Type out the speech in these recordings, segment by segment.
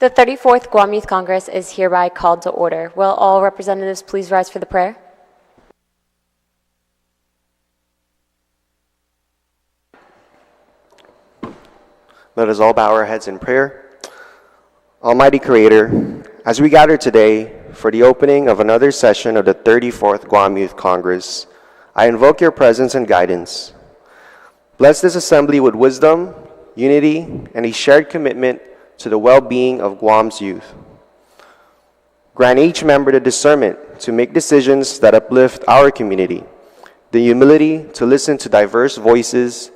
The 34th Guam Youth Congress is hereby called to order. Will all representatives please rise for the prayer? Let us all bow our heads in prayer. Almighty Creator, as we gather today for the opening of another session of the 34th Guam Youth Congress, I invoke your presence and guidance. Bless this assembly with wisdom, unity, and a shared commitment to the well-being of Guam's youth. Grant each member the discernment to make decisions that uplift our community, the humility to listen to diverse voices,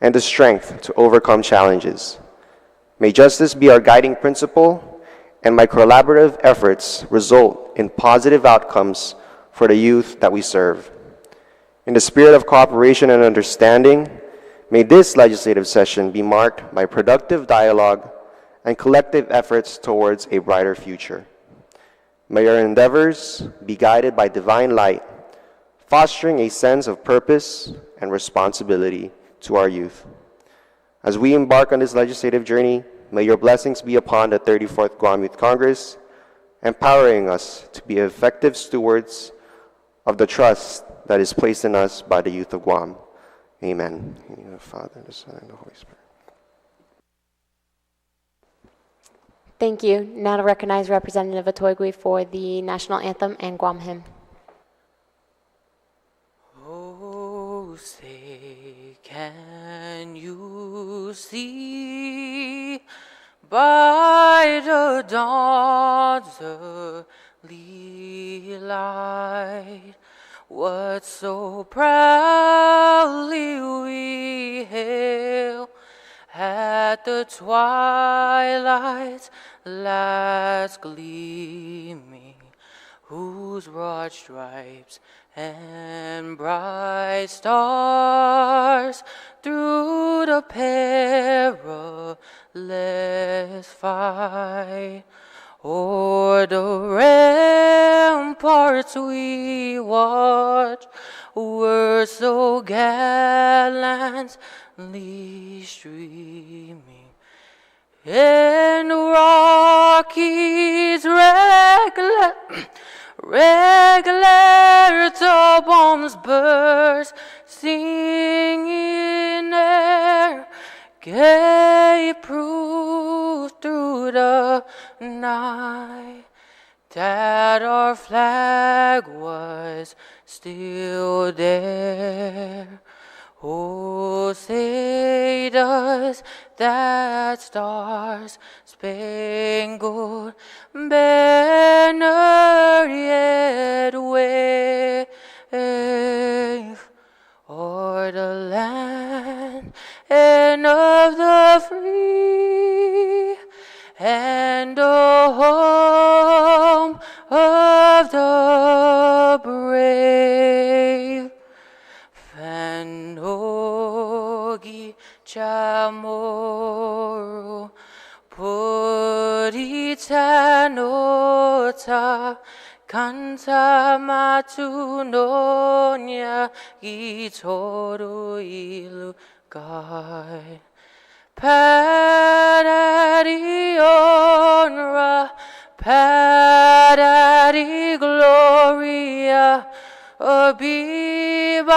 and the strength to overcome challenges. May justice be our guiding principle, and my collaborative efforts result in positive outcomes for the youth that we serve. In the spirit of cooperation and understanding, may this legislative session be marked by productive dialogue and collective efforts towards a brighter future. May our endeavors be guided by divine light, fostering a sense of purpose and responsibility to our youth. As we embark on this legislative journey, may your blessings be upon the 34th Guam Youth Congress, empowering us to be effective stewards of the trust that is placed in us by the youth of Guam. Amen. In the name of the Father, the Son, and the Holy Spirit. Thank you. Now to recognize Representative Atoigui for the national anthem and Guam hymn. Oh, say, can you see by the dawn's early light what so proudly we hail at the twilight's last gleaming, whose broad stripes and bright stars through the perilous fight o'er the ramparts we watch were so gallantly streaming, and Rocky's regular bombs burst, singing air, gave proof through the night that our flag was still there. Oh, say does that star-spangled banner yet wave o'er the land and of the free, and the home of the brave? Fanogi chamorro puritanota kanta matunonya gitoru ilugai padari honra padari gloria Obibayes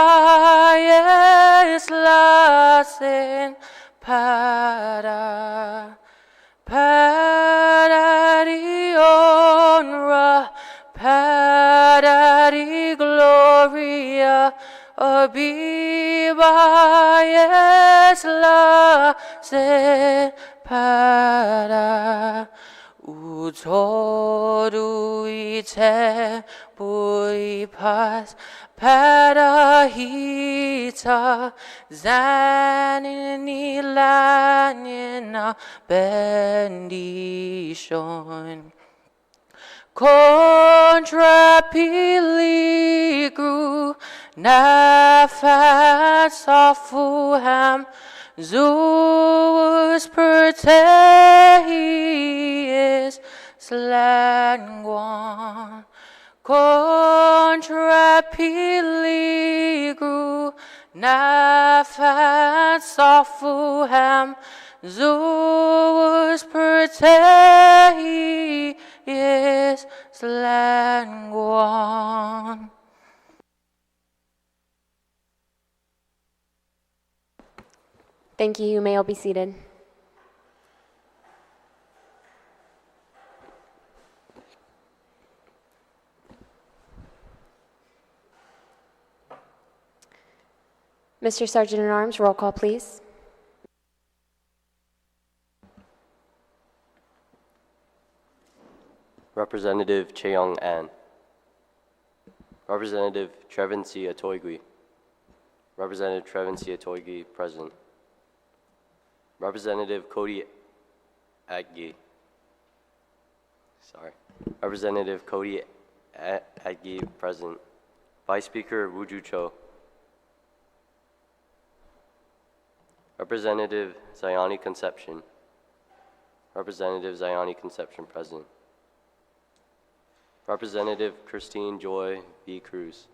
lasen para padari honra padari gloria Obibayes lasen para utoru ite buipas parahita zaninilanina bendition contra piligru nafas afuham Zeus perteis slanguan contra piligru nafas afuham Zeus perteis say is land Guam. Thank you. You may all be seated. Mr. Sergeant-at-Arms, roll call, please. Representative Cheong An. Representative Trevin C. Atoigui. Representative Trevin C. Atoigui, present. Representative Cody Aggie. Representative Cody Aggie, present. Vice Speaker Wuju Cho. Representative Zayani Conception. Representative Zayani Conception, present. Representative Christine Joy V. Cruz.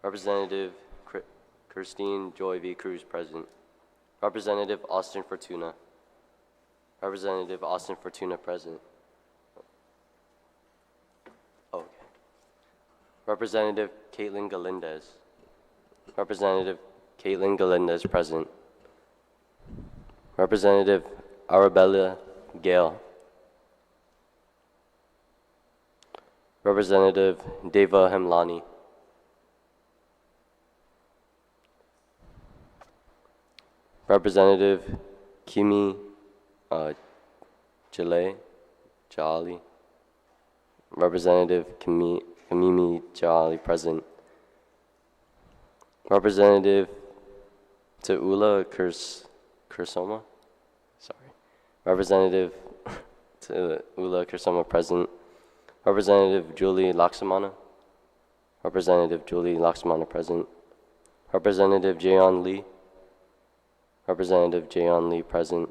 Representative Christine Joy V. Cruz, present. Representative Austin Fortuna. Representative Austin Fortuna, present. Okay. Representative Caitlin Galindez. Representative Caitlin Galindez, present. Representative Arabella Gale. Representative Deva Hemlani. Representative Kimi Jali. Representative Kamimi Jali, present. Representative Teula Kursoma. Representative Teula Kursoma, present. Representative Julie Laksamana. Representative Julie Laksamana, present. Representative Jayon Lee. Representative Jayon Lee, present.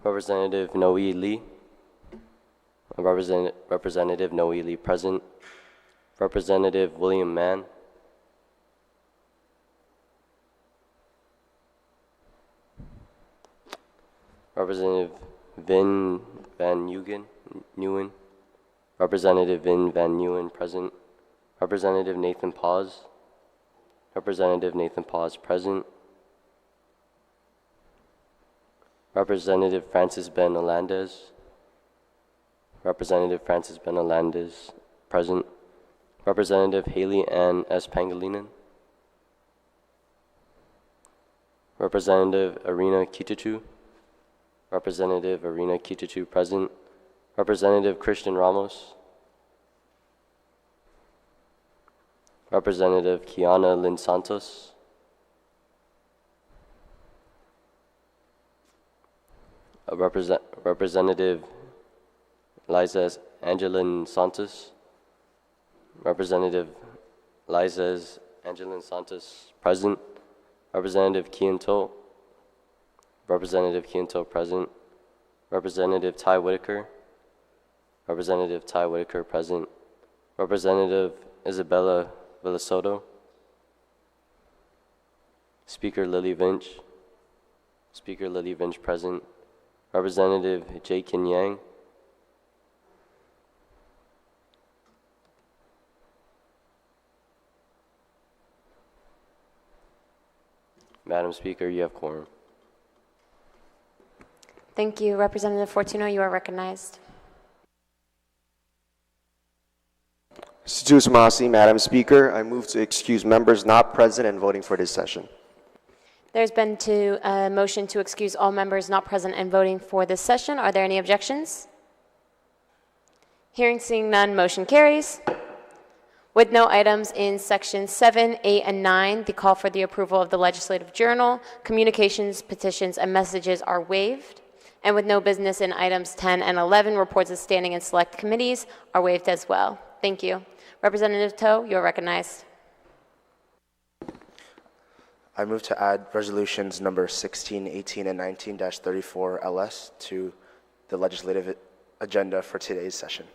Representative Noe Lee. Representative Noe Lee, present. Representative William Mann. Representative Vin Van Newen. Representative Vin Van Newen, present. Representative Nathan Paz. Representative Nathan Paz, present. Representative Francis Ben Alandez. Representative Francis Ben Alandez, present. Representative Haley Ann S. Pangilinan. Representative Arena Kitachu. Representative Arena Kitachu, present. Representative Christian Ramos. Representative Kiana Lynn Santos. Representative Liza Angelin Santos. Representative Liza Angelin Santos, present. Representative Kianto. Representative Kianto, present. Representative Ty Whitaker. Representative Ty Whitaker, present. Representative Isabella Villasoto. Speaker Lily Vinch. Speaker Lily Vinch, present. Representative J. Kin Yang. Madam Speaker, you have quorum. Thank you. Representative Fortuno, you are recognized. Sutusmasi, Madam Speaker, I move to excuse members not present and voting for this session. There's been a motion to excuse all members not present and voting for this session. Are there any objections? Hearing, seeing none, motion carries. With no items in sections 7, 8, and 9, the call for the approval of the legislative journal, communications, petitions, and messages are waived. And with no business in items 10 and 11, reports of standing and select committees are waived as well. Thank you. Representative Toe, you are recognized. I move to add resolutions number 16, 18, and 19-34 LS to the legislative agenda for today's session.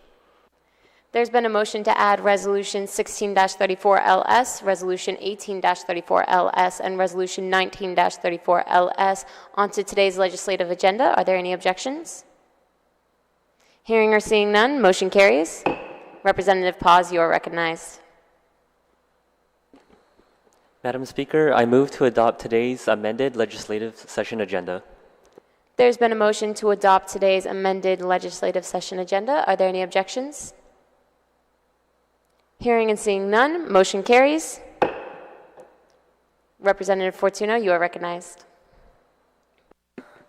There's been a motion to add Resolution 16-34LS, Resolution 18-34LS, and Resolution 19-34LS onto today's legislative agenda. Are there any objections? Hearing or seeing none, motion carries. Representative Paz, you are recognized. Madam Speaker, I move to adopt today's amended legislative session agenda. There's been a motion to adopt today's amended legislative session agenda. Are there any objections? Hearing and seeing none, motion carries. Representative Fortuno, you are recognized.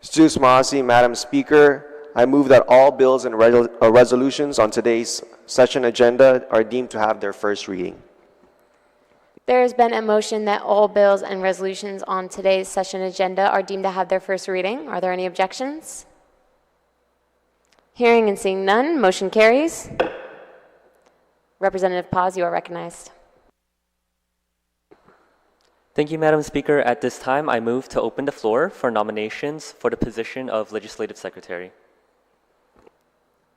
Stu Massey, Madam Speaker, I move that all bills and resolutions on today's session agenda are deemed to have their first reading. There has been a motion that all bills and resolutions on today's session agenda are deemed to have their first reading. Are there any objections? Hearing and seeing none, motion carries. Representative Paz, you are recognized. Thank you, Madam Speaker. At this time, I move to open the floor for nominations for the position of Legislative Secretary.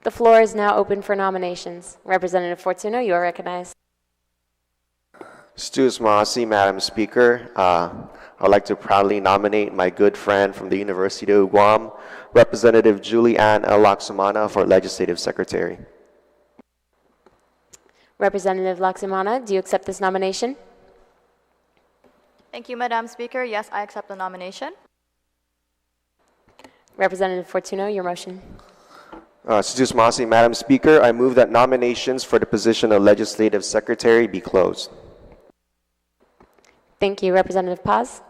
The floor is now open for nominations. Representative Fortuno, you are recognized. Stu Massey, Madam Speaker, I'd like to proudly nominate my good friend from the University of Guam, Representative Julie Ann L. Laksamana, for Legislative Secretary. Representative Laksamana, do you accept this nomination? Thank you, Madam Speaker. Yes, I accept the nomination. Representative Fortuno, your motion. Stu Massey, Madam Speaker, I move that nominations for the position of Legislative Secretary be closed. Thank you. Representative Paz?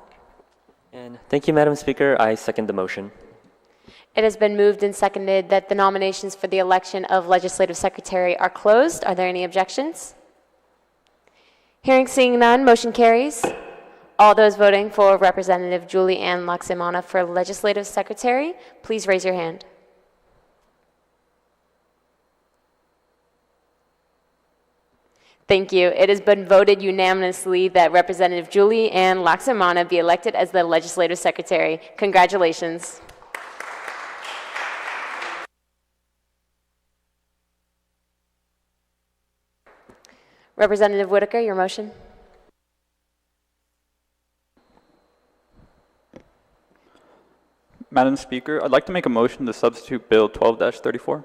And thank you, Madam Speaker. I second the motion. It has been moved and seconded that the nominations for the election of Legislative Secretary are closed. Are there any objections? Hearing, seeing none, motion carries. All those voting for Representative Julie Ann Laksamana for Legislative Secretary, please raise your hand. Thank you. It has been voted unanimously that Representative Julie Ann Laksamana be elected as the Legislative Secretary. Congratulations. Representative Whitaker, your motion. Madam Speaker, I'd like to make a motion to substitute Bill 12-34.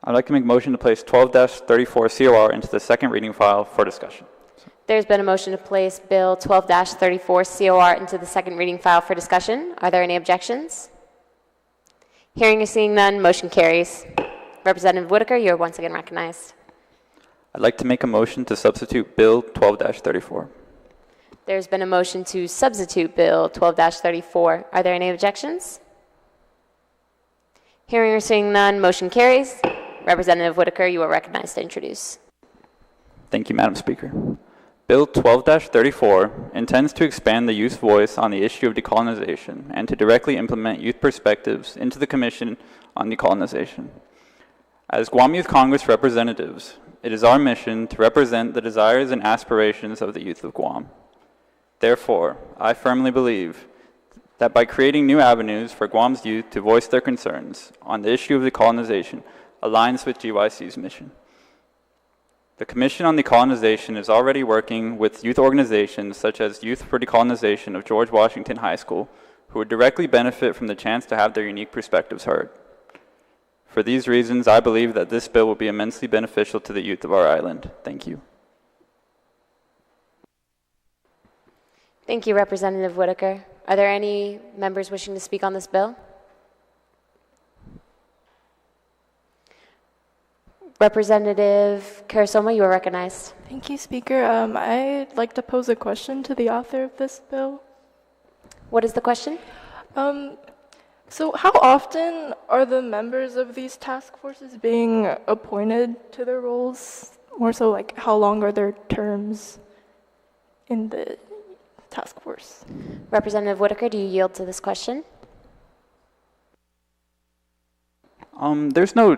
I'd like to make a motion to place 12-34 COR into the second reading file for discussion. There's been a motion to place Bill 12-34 COR into the second reading file for discussion. Are there any objections? Hearing or seeing none, motion carries. Representative Whitaker, you're once again recognized. I'd like to make a motion to substitute Bill 12-34. There's been a motion to substitute Bill 12-34. Are there any objections? Hearing or seeing none, motion carries. Representative Whitaker, you are recognized to introduce. Thank you, Madam Speaker. Bill 12-34 intends to expand the youth voice on the issue of decolonization and to directly implement youth perspectives into the Commission on Decolonization. As Guam Youth Congress representatives, it is our mission to represent the desires and aspirations of the youth of Guam. Therefore, I firmly believe that by creating new avenues for Guam's youth to voice their concerns on the issue of decolonization aligns with GYC's mission. The Commission on Decolonization is already working with youth organizations such as Youth for Decolonization of George Washington High School, who would directly benefit from the chance to have their unique perspectives heard. For these reasons, I believe that this bill will be immensely beneficial to the youth of our island. Thank you. Thank you, Representative Whitaker. Are there any members wishing to speak on this bill? Representative Karasoma, you are recognized. Thank you, Speaker. I'd like to pose a question to the author of this bill. What is the question? So how often are the members of these task forces being appointed to their roles? More so, like, how long are their terms in the task force? Representative Whitaker, do you yield to this question? There's no,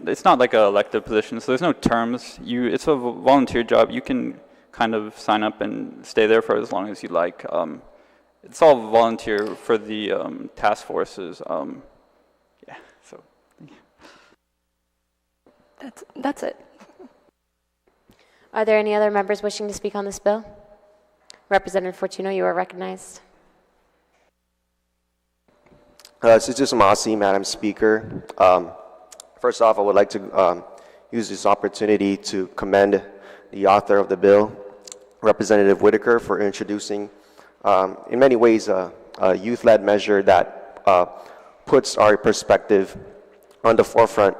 it's not like an elective position, so there's no terms. It's a volunteer job. You can kind of sign up and stay there for as long as you like. It's all volunteer for the task forces. Yeah, so thank you. That's it. Are there any other members wishing to speak on this bill? Representative Fortuno, you are recognized. Sister Masi, Madam Speaker. First off, I would like to use this opportunity to commend the author of the bill, Representative Whitaker, for introducing, in many ways, a youth-led measure that puts our perspective on the forefront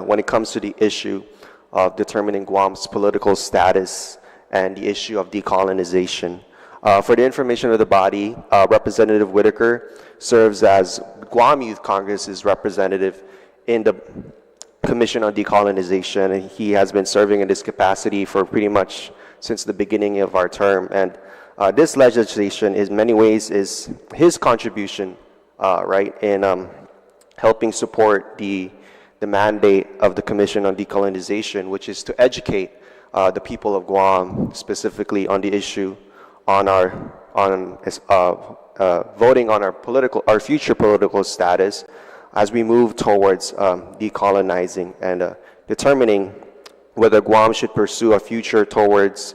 when it comes to the issue of determining Guam's political status and the issue of decolonization. For the information of the body, Representative Whitaker serves as Guam Youth Congress's representative in the Commission on Decolonization, and he has been serving in this capacity for pretty much since the beginning of our term. And this legislation, in many ways, is his contribution, right, in helping support the mandate of the Commission on Decolonization, which is to educate the people of Guam, specifically on the issue voting on our future political status as we move towards decolonizing and determining whether Guam should pursue a future towards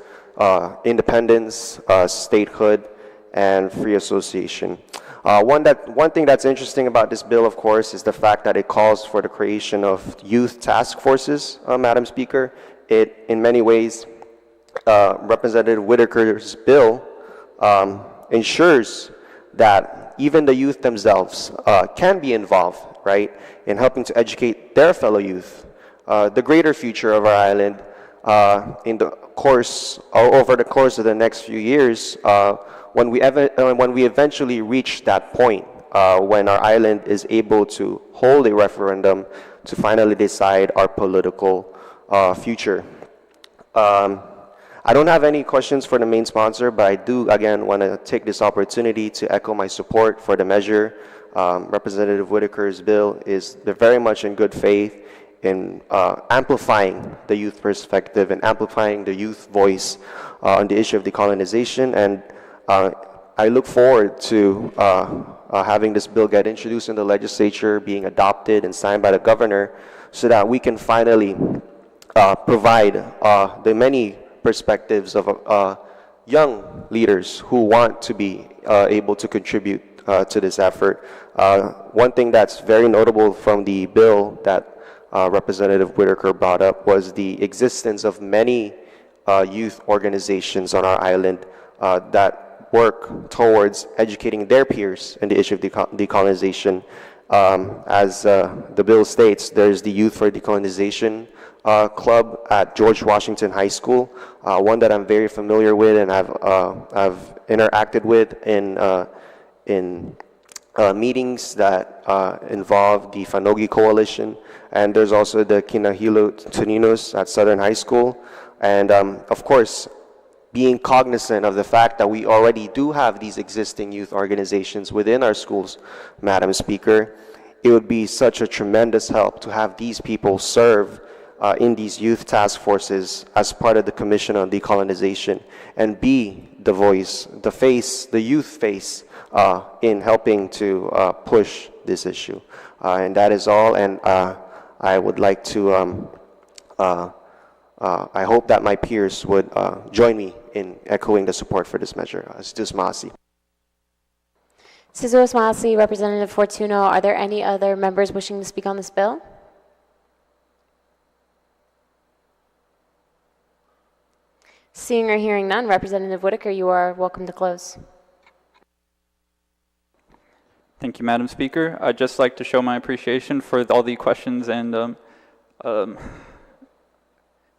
independence, statehood, and free association. One thing that's interesting about this bill, of course, is the fact that it calls for the creation of youth task forces, Madam Speaker. It, in many ways, Representative Whitaker's bill ensures that even the youth themselves can be involved, right, in helping to educate their fellow youth. The greater future of our island over the course of the next few years, when we eventually reach that point, when our island is able to hold a referendum to finally decide our political future. I don't have any questions for the main sponsor, but I do, again, want to take this opportunity to echo my support for the measure. Representative Whitaker's bill is very much in good faith in amplifying the youth perspective and amplifying the youth voice on the issue of decolonization. And I look forward to having this bill get introduced in the legislature, being adopted and signed by the governor, so that we can finally provide the many perspectives of young leaders who want to be able to contribute to this effort. One thing that's very notable from the bill that Representative Whitaker brought up was the existence of many youth organizations on our island that work towards educating their peers in the issue of decolonization. As the bill states, there's the Youth for Decolonization club at George Washington High School, one that I'm very familiar with and I've interacted with in meetings that involve the Fanogi Coalition. And there's also the Kinahilo Toninos at Southern High School. And of course, being cognizant of the fact that we already do have these existing youth organizations within our schools, Madam Speaker, it would be such a tremendous help to have these people serve in these youth task forces as part of the Commission on Decolonization and be the voice, the face, the youth face in helping to push this issue. And that is all. And I would like to, I hope that my peers would join me in echoing the support for this measure. Sizus Masi. Sizus Masi, Representative Fortuno, are there any other members wishing to speak on this bill? Seeing or hearing none, Representative Whitaker, you are welcome to close. Thank you, Madam Speaker. I'd just like to show my appreciation for all the questions and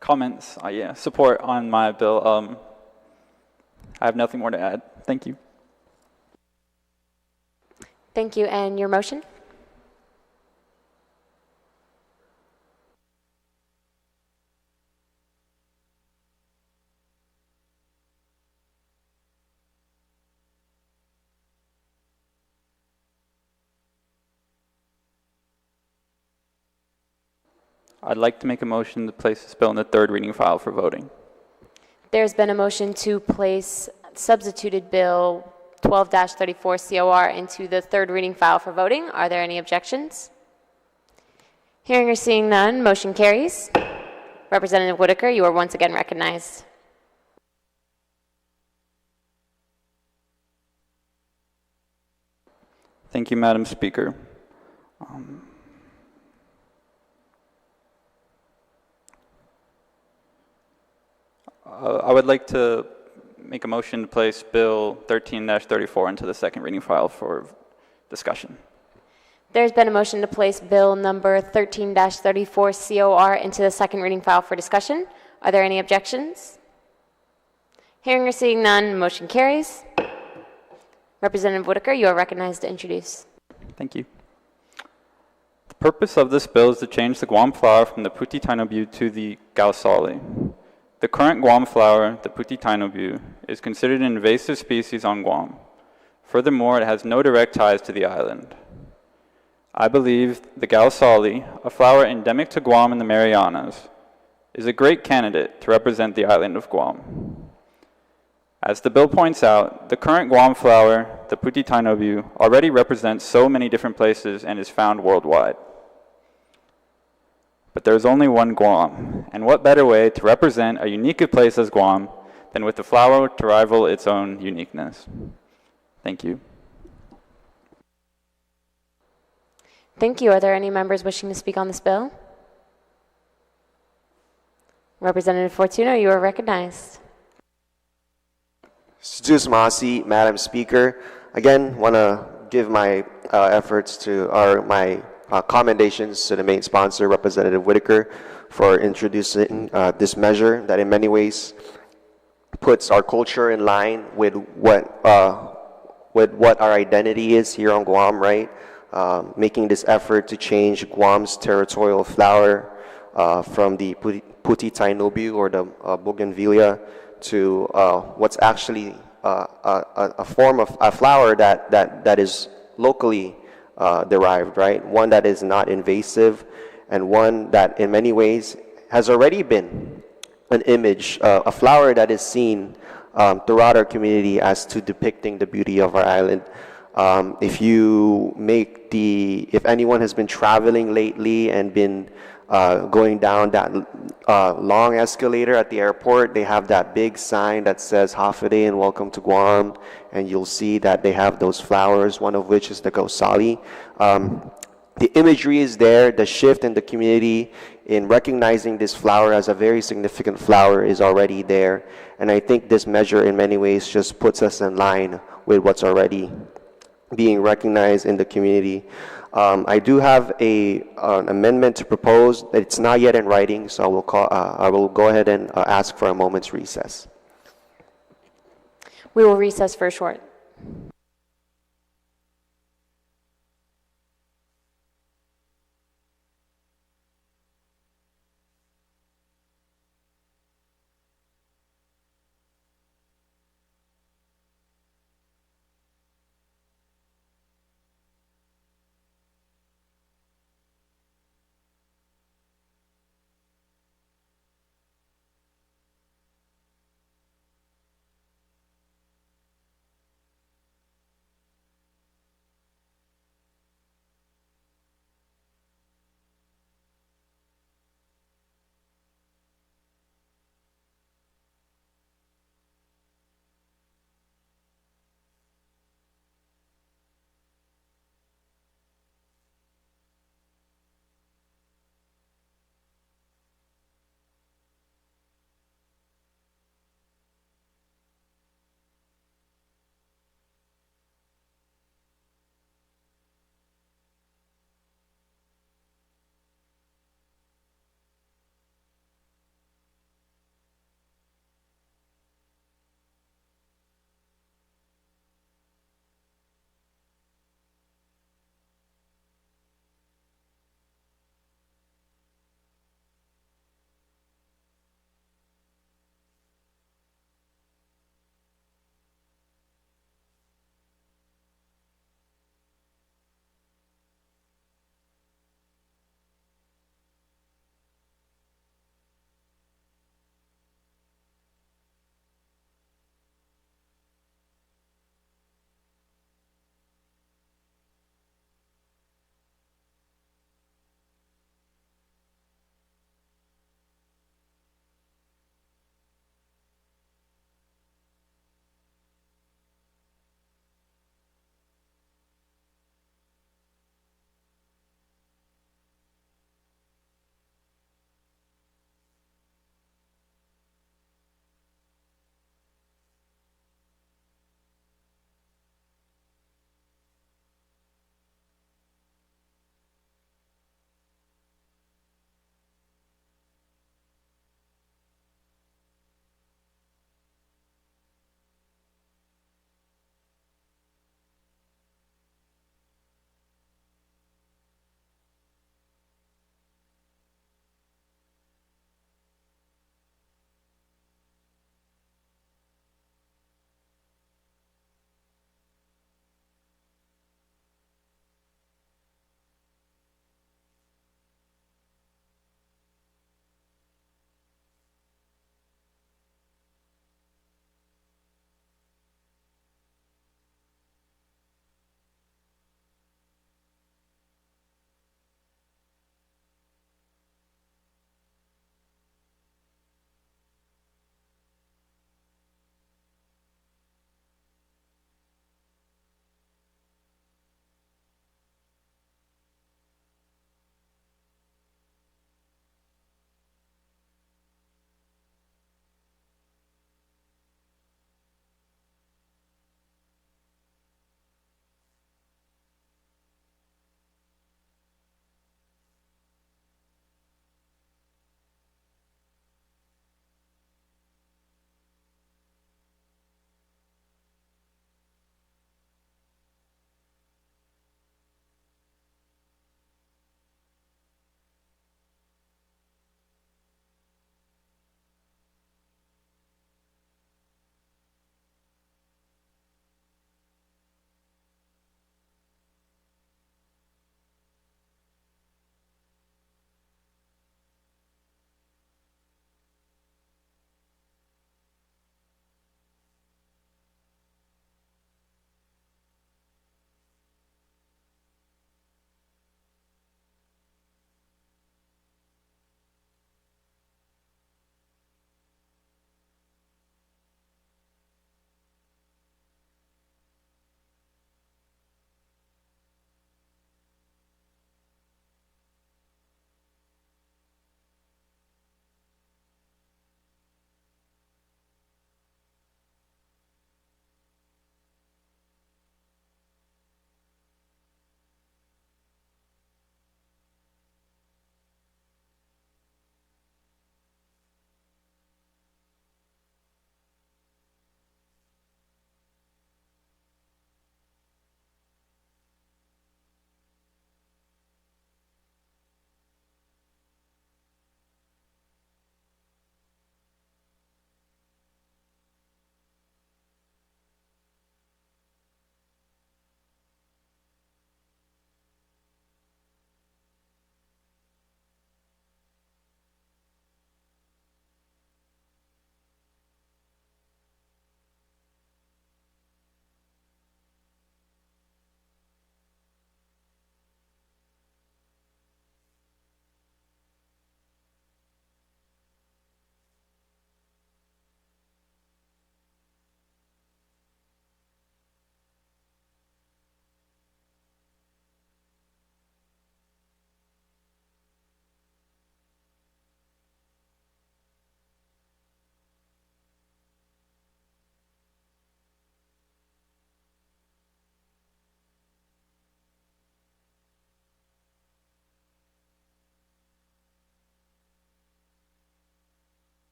comments, support on my bill. I have nothing more to add. Thank you. Thank you. And your motion? I'd like to make a motion to place this bill in the third reading file for voting. There's been a motion to place substituted bill 12-34 COR into the third reading file for voting. Are there any objections? Hearing or seeing none, motion carries. Representative Whitaker, you are once again recognized. Thank you, Madam Speaker. I would like to make a motion to place Bill 13-34 into the second reading file for discussion. There's been a motion to place Bill number 13-34 COR into the second reading file for discussion. Are there any objections? Hearing or seeing none, motion carries. Representative Whitaker, you are recognized to introduce. Thank you. The purpose of this bill is to change the Guam flower from the Puti Tainobu to the Gausali. The current Guam flower, the Puti Tainobu, is considered an invasive species on Guam. Furthermore, it has no direct ties to the island. I believe the Gausali, a flower endemic to Guam and the Marianas, is a great candidate to represent the island of Guam. As the bill points out, the current Guam flower, the Puti Tainobu, already represents so many different places and is found worldwide. But there is only one Guam, and what better way to represent a unique place as Guam than with the flower to rival its own uniqueness? Thank you. Thank you. Are there any members wishing to speak on this bill? Representative Fortuno, you are recognized. Sejus Masi, Madam Speaker. Again, want to give my efforts to, or my commendations to the main sponsor, Representative Whitaker, for introducing this measure that in many ways puts our culture in line with what our identity is here on Guam, right? Making this effort to change Guam's territorial flower from the Puti Tainobu or the bougainvillea to what's actually a form of a flower that is locally derived, right? One that is not invasive, and one that in many ways has already been an image, a flower that is seen throughout our community as to depicting the beauty of our island. If anyone has been traveling lately and been going down that long escalator at the airport, they have that big sign that says Hafaday and welcome to Guam, and you'll see that they have those flowers, one of which is the Gausali. The imagery is there, the shift in the community in recognizing this flower as a very significant flower is already there, and I think this measure in many ways just puts us in line with what's already being recognized in the community. I do have an amendment to propose. It's not yet in writing, so I will go ahead and ask for a moment's recess. We will recess for a short.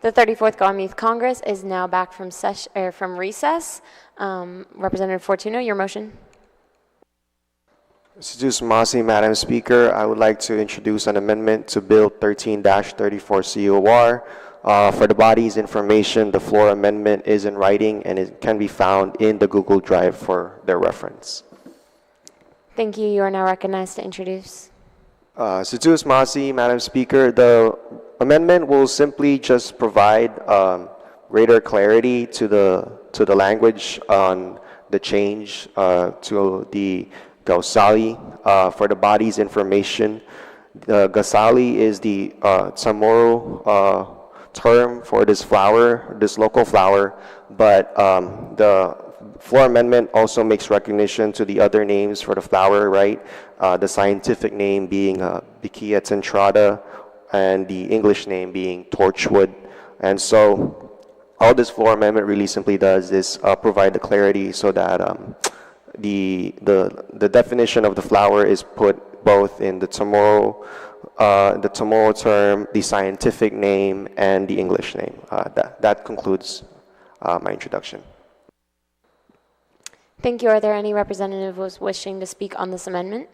The 34th Guam Youth Congress is now back from recess. Representative Fortuno, your motion. Seduce Masi, Madam Speaker, I would like to introduce an amendment to Bill 13-34 COR. For the body's information, the floor amendment is in writing and it can be found in the Google Drive for their reference. Thank you. You are now recognized to introduce. Seduce Masi, Madam Speaker, the amendment will simply just provide greater clarity to the language on the change to the Gausali. For the body's information, the Gausali is the Chamorro term for this flower, this local flower, but the floor amendment also makes recognition to the other names for the flower, right? The scientific name being Bikia centrata, and the English name being torchwood. And so all this floor amendment really simply does is provide the clarity so that the definition of the flower is put both in the Chamorro term, the scientific name, and the English name. That concludes my introduction. Thank you. Are there any representatives wishing to speak on this amendment?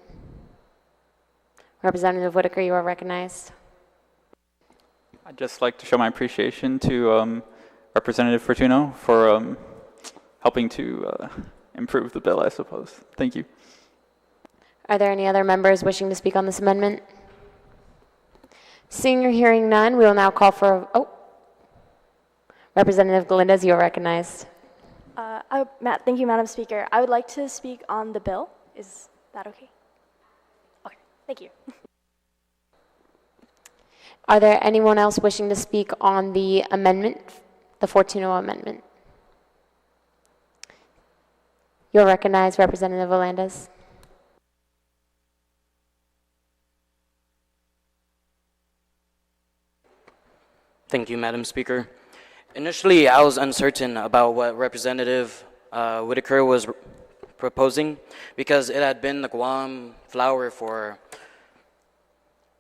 Representative Whitaker, you are recognized. I'd just like to show my appreciation to Representative Fortuno for helping to improve the bill, I suppose. Thank you. Are there any other members wishing to speak on this amendment? Seeing or hearing none, we will now call for Representative Galindez, you are recognized. Thank you, Madam Speaker. I would like to speak on the bill. Is that okay? Okay, thank you. Are there anyone else wishing to speak on the amendment, the Fortuno amendment? You're recognized, Representative Volandes. Thank you, Madam Speaker. Initially, I was uncertain about what Representative Whitaker was proposing because it had been the Guam flower for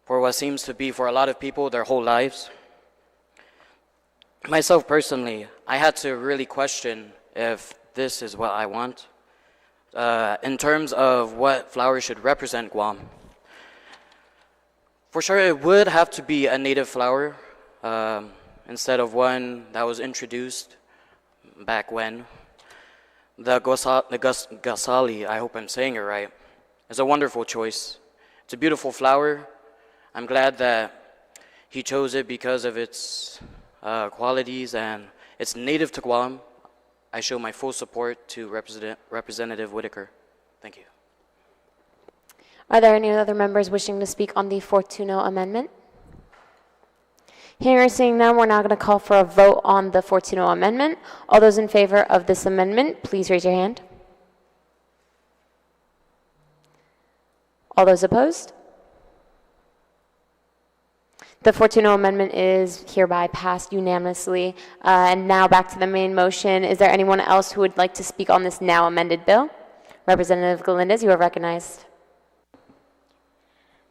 what seems to be for a lot of people their whole lives. Myself personally, I had to really question if this is what I want in terms of what flowers should represent Guam. For sure, it would have to be a native flower instead of one that was introduced back when. The Gausali, I hope I'm saying it right, is a wonderful choice. It's a beautiful flower. I'm glad that he chose it because of its qualities and it's native to Guam. I show my full support to Representative Whitaker. Thank you. Are there any other members wishing to speak on the Fortuno amendment? Hearing or seeing none, we're now going to call for a vote on the Fortuno amendment. All those in favor of this amendment, please raise your hand. All those opposed? The Fortuno amendment is hereby passed unanimously. And now back to the main motion. Is there anyone else who would like to speak on this now amended bill? Representative Galindez, you are recognized.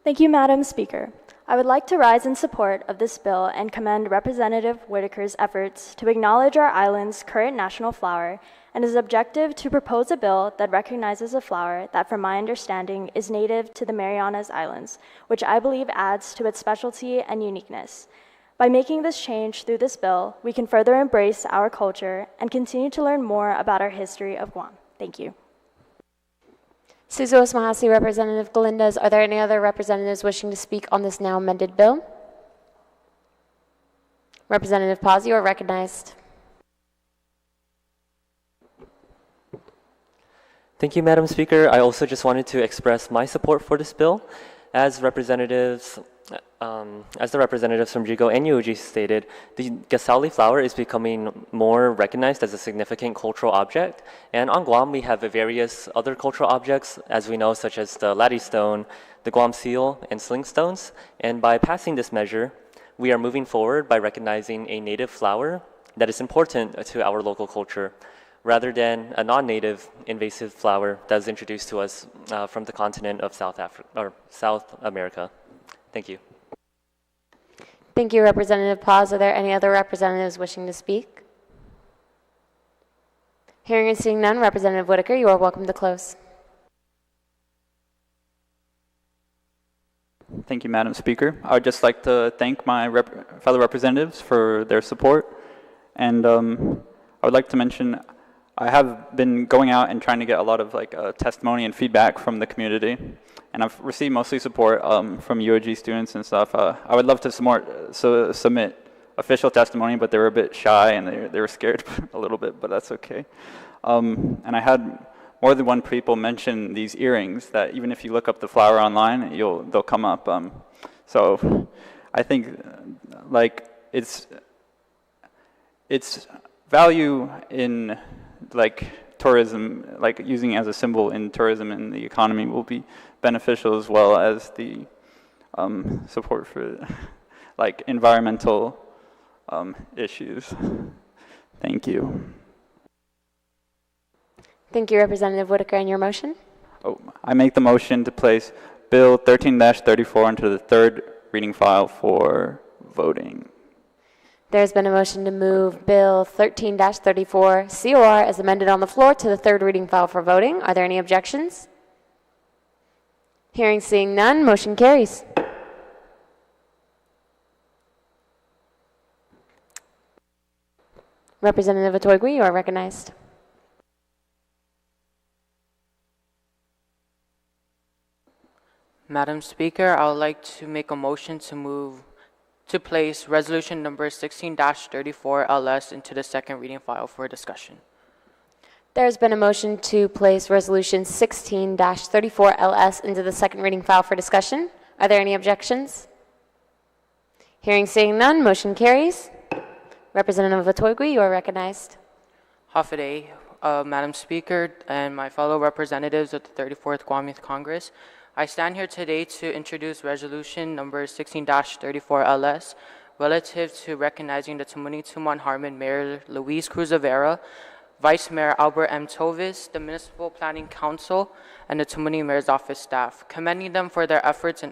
Thank you, Madam Speaker. I would like to rise in support of this bill and commend Representative Whitaker's efforts to acknowledge our island's current national flower and his objective to propose a bill that recognizes a flower that, from my understanding, is native to the Marianas Islands, which I believe adds to its specialty and uniqueness. By making this change through this bill, we can further embrace our culture and continue to learn more about our history of Guam. Thank you. Suzuos Mahasi, Representative Galindez. Are there any other representatives wishing to speak on this now amended bill? Representative Paz, you are recognized. Thank you, Madam Speaker. I also just wanted to express my support for this bill. As the representatives from Jigo and UOG stated, the Gausali flower is becoming more recognized as a significant cultural object. And on Guam, we have various other cultural objects, as we know, such as the latte stone, the Guam seal, and sling stones. And by passing this measure, we are moving forward by recognizing a native flower that is important to our local culture, rather than a non-native invasive flower that was introduced to us from the continent of South America. Thank you. Thank you, Representative Paz. Are there any other representatives wishing to speak? Hearing and seeing none, Representative Whitaker, you are welcome to close. Thank you, Madam Speaker. I would just like to thank my fellow representatives for their support. And I would like to mention I have been going out and trying to get a lot of testimony and feedback from the community. And I've received mostly support from UOG students and stuff. I would love to submit official testimony, but they were a bit shy and they were scared a little bit, but that's okay. And I had more than one people mention these earrings that even if you look up the flower online, they'll come up. So I think it's value in tourism, using it as a symbol in tourism and the economy will be beneficial, as well as the support for environmental issues. Thank you. Thank you, Representative Whitaker. And your motion? I make the motion to place Bill 13-34 into the third reading file for voting. There's been a motion to move Bill 13-34 COR as amended on the floor to the third reading file for voting. Are there any objections? Hearing, seeing none, motion carries. Representative Atoigui, you are recognized. Madam Speaker, I would like to make a motion to place resolution number 16-34 LS into the second reading file for discussion. There's been a motion to place resolution 16-34 LS into the second reading file for discussion. Are there any objections? Hearing, seeing none, motion carries. Representative Atoigui, you are recognized. Hafaday, Madam Speaker, and my fellow representatives of the 34th Guam Youth Congress, I stand here today to introduce resolution number 16-34 LS relative to recognizing the Tumuni Tumon Harmon Mayor Luis Cruz Rivera, Vice Mayor Albert M. Tovis, the Municipal Planning Council, and the Tumuni Mayor's Office staff, commending them for their efforts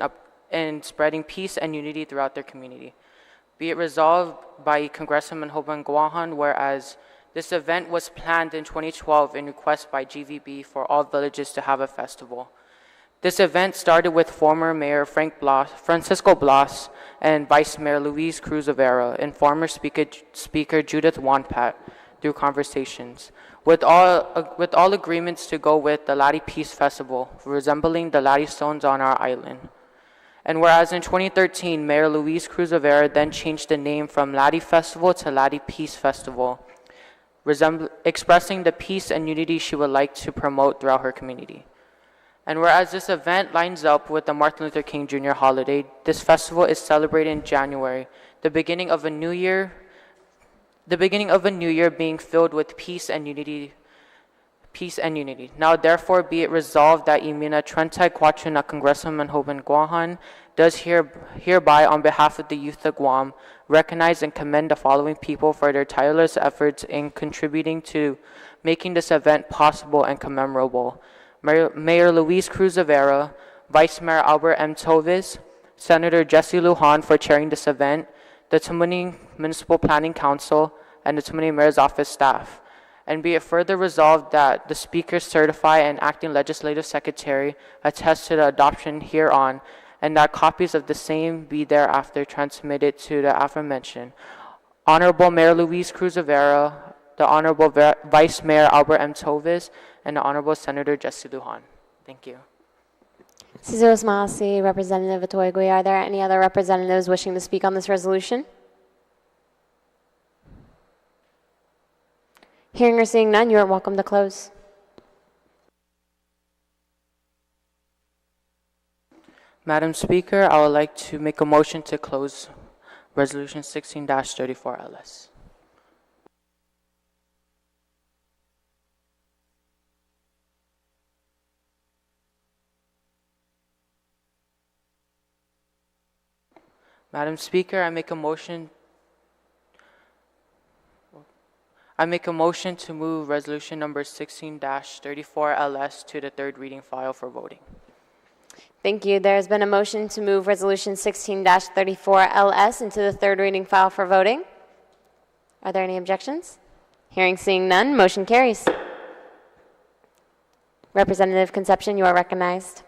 in spreading peace and unity throughout their community. Be it resolved by Congressman Hoban Guahan, whereas this event was planned in 2012 in request by GVB for all villages to have a festival. This event started with former Mayor Francisco Blas and Vice Mayor Luis Cruz Rivera and former Speaker Judith Wanpat through conversations, with all agreements to go with the Laddie Peace Festival, resembling the Laddie Stones on our island. And whereas in 2013, Mayor Luis Cruz Rivera then changed the name from Laddie Festival to Laddie Peace Festival, expressing the peace and unity she would like to promote throughout her community. And whereas this event lines up with the Martin Luther King Jr. holiday, this festival is celebrated in January, the beginning of a new year being filled with peace and unity. Now therefore be it resolved that Imina Trentai Quachuna Congressman Hoban Guahan does hereby on behalf of the youth of Guam recognize and commend the following people for their tireless efforts in contributing to making this event possible and commemorable. Mayor Luis Cruz Rivera, Vice Mayor Albert M. Tovis, Senator Jesse Lujan for chairing this event, the Tumuni Municipal Planning Council, and the Tumuni Mayor's Office staff. And be it further resolved that the Speaker certify and Acting Legislative Secretary attest to the adoption hereon, and that copies of the same be thereafter transmitted to the aforementioned Honorable Mayor Luis Cruz Rivera, the Honorable Vice Mayor Albert M. Tovis, and the Honorable Senator Jesse Lujan. Thank you. Cesar Masi, Representative Atoigui. Are there any other representatives wishing to speak on this resolution? Hearing or seeing none, you are welcome to close. Madam Speaker, I would like to make a motion to close Resolution 16-34 LS. Madam Speaker, I make a motion to move resolution number 16-34 LS to the third reading file for voting. Thank you. There has been a motion to move Resolution 16-34LS into the third reading file for voting. Are there any objections? Hearing, seeing none, motion carries. Representative Concepcion, you are recognized.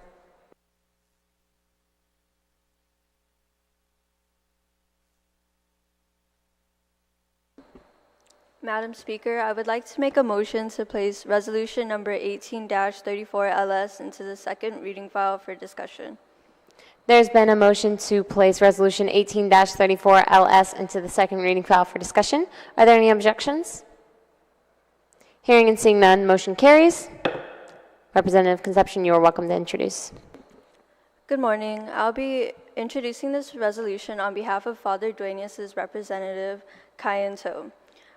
Madam Speaker, I would like to make a motion to place resolution number 18-34LS into the second reading file for discussion. There's been a motion to place Resolution 18-34LS into the second reading file for discussion. Are there any objections? Hearing and seeing none, motion carries. Representative Concepcion, you are welcome to introduce. Good morning. I'll be introducing this resolution on behalf of Father Duenas' representative, Kayan To.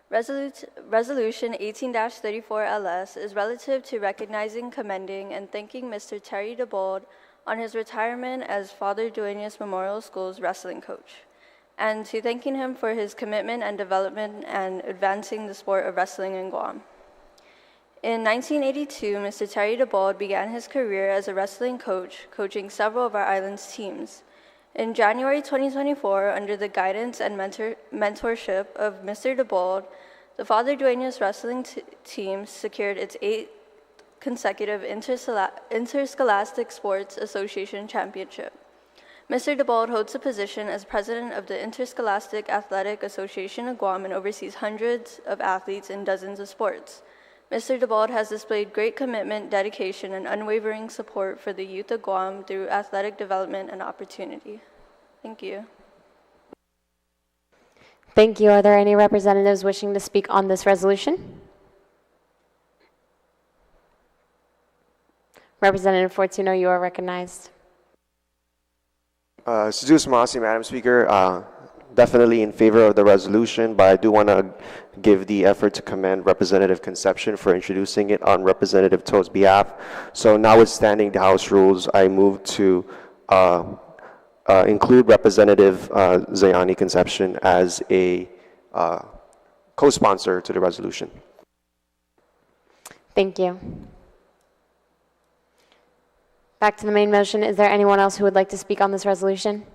Resolution 18-34LS is relative to recognizing, commending, and thanking Mr. Terry DeBold on his retirement as Father Duenas Memorial School's wrestling coach, and to thanking him for his commitment and development and advancing the sport of wrestling in Guam. In 1982, Mr. Terry DeBold began his career as a wrestling coach, coaching several of our island's teams. In January 2024, under the guidance and mentorship of Mr. DeBold, the Father Duenas wrestling team secured its 8th consecutive Interscholastic Sports Association championship. Mr. DeBold holds the position as president of the Interscholastic Athletic Association of Guam and oversees hundreds of athletes in dozens of sports. Mr. DeBold has displayed great commitment, dedication, and unwavering support for the youth of Guam through athletic development and opportunity. Thank you. Thank you. Are there any representatives wishing to speak on this resolution? Representative Fortuno, you are recognized. Suzus Masi, Madam Speaker, definitely in favor of the resolution, but I do want to give the effort to commend Representative Concepcion for introducing it on Representative To's behalf. So notwithstanding the House rules, I move to include Representative Zayani Concepcion as a co-sponsor to the resolution. Thank you. Back to the main motion. Is there anyone else who would like to speak on this resolution?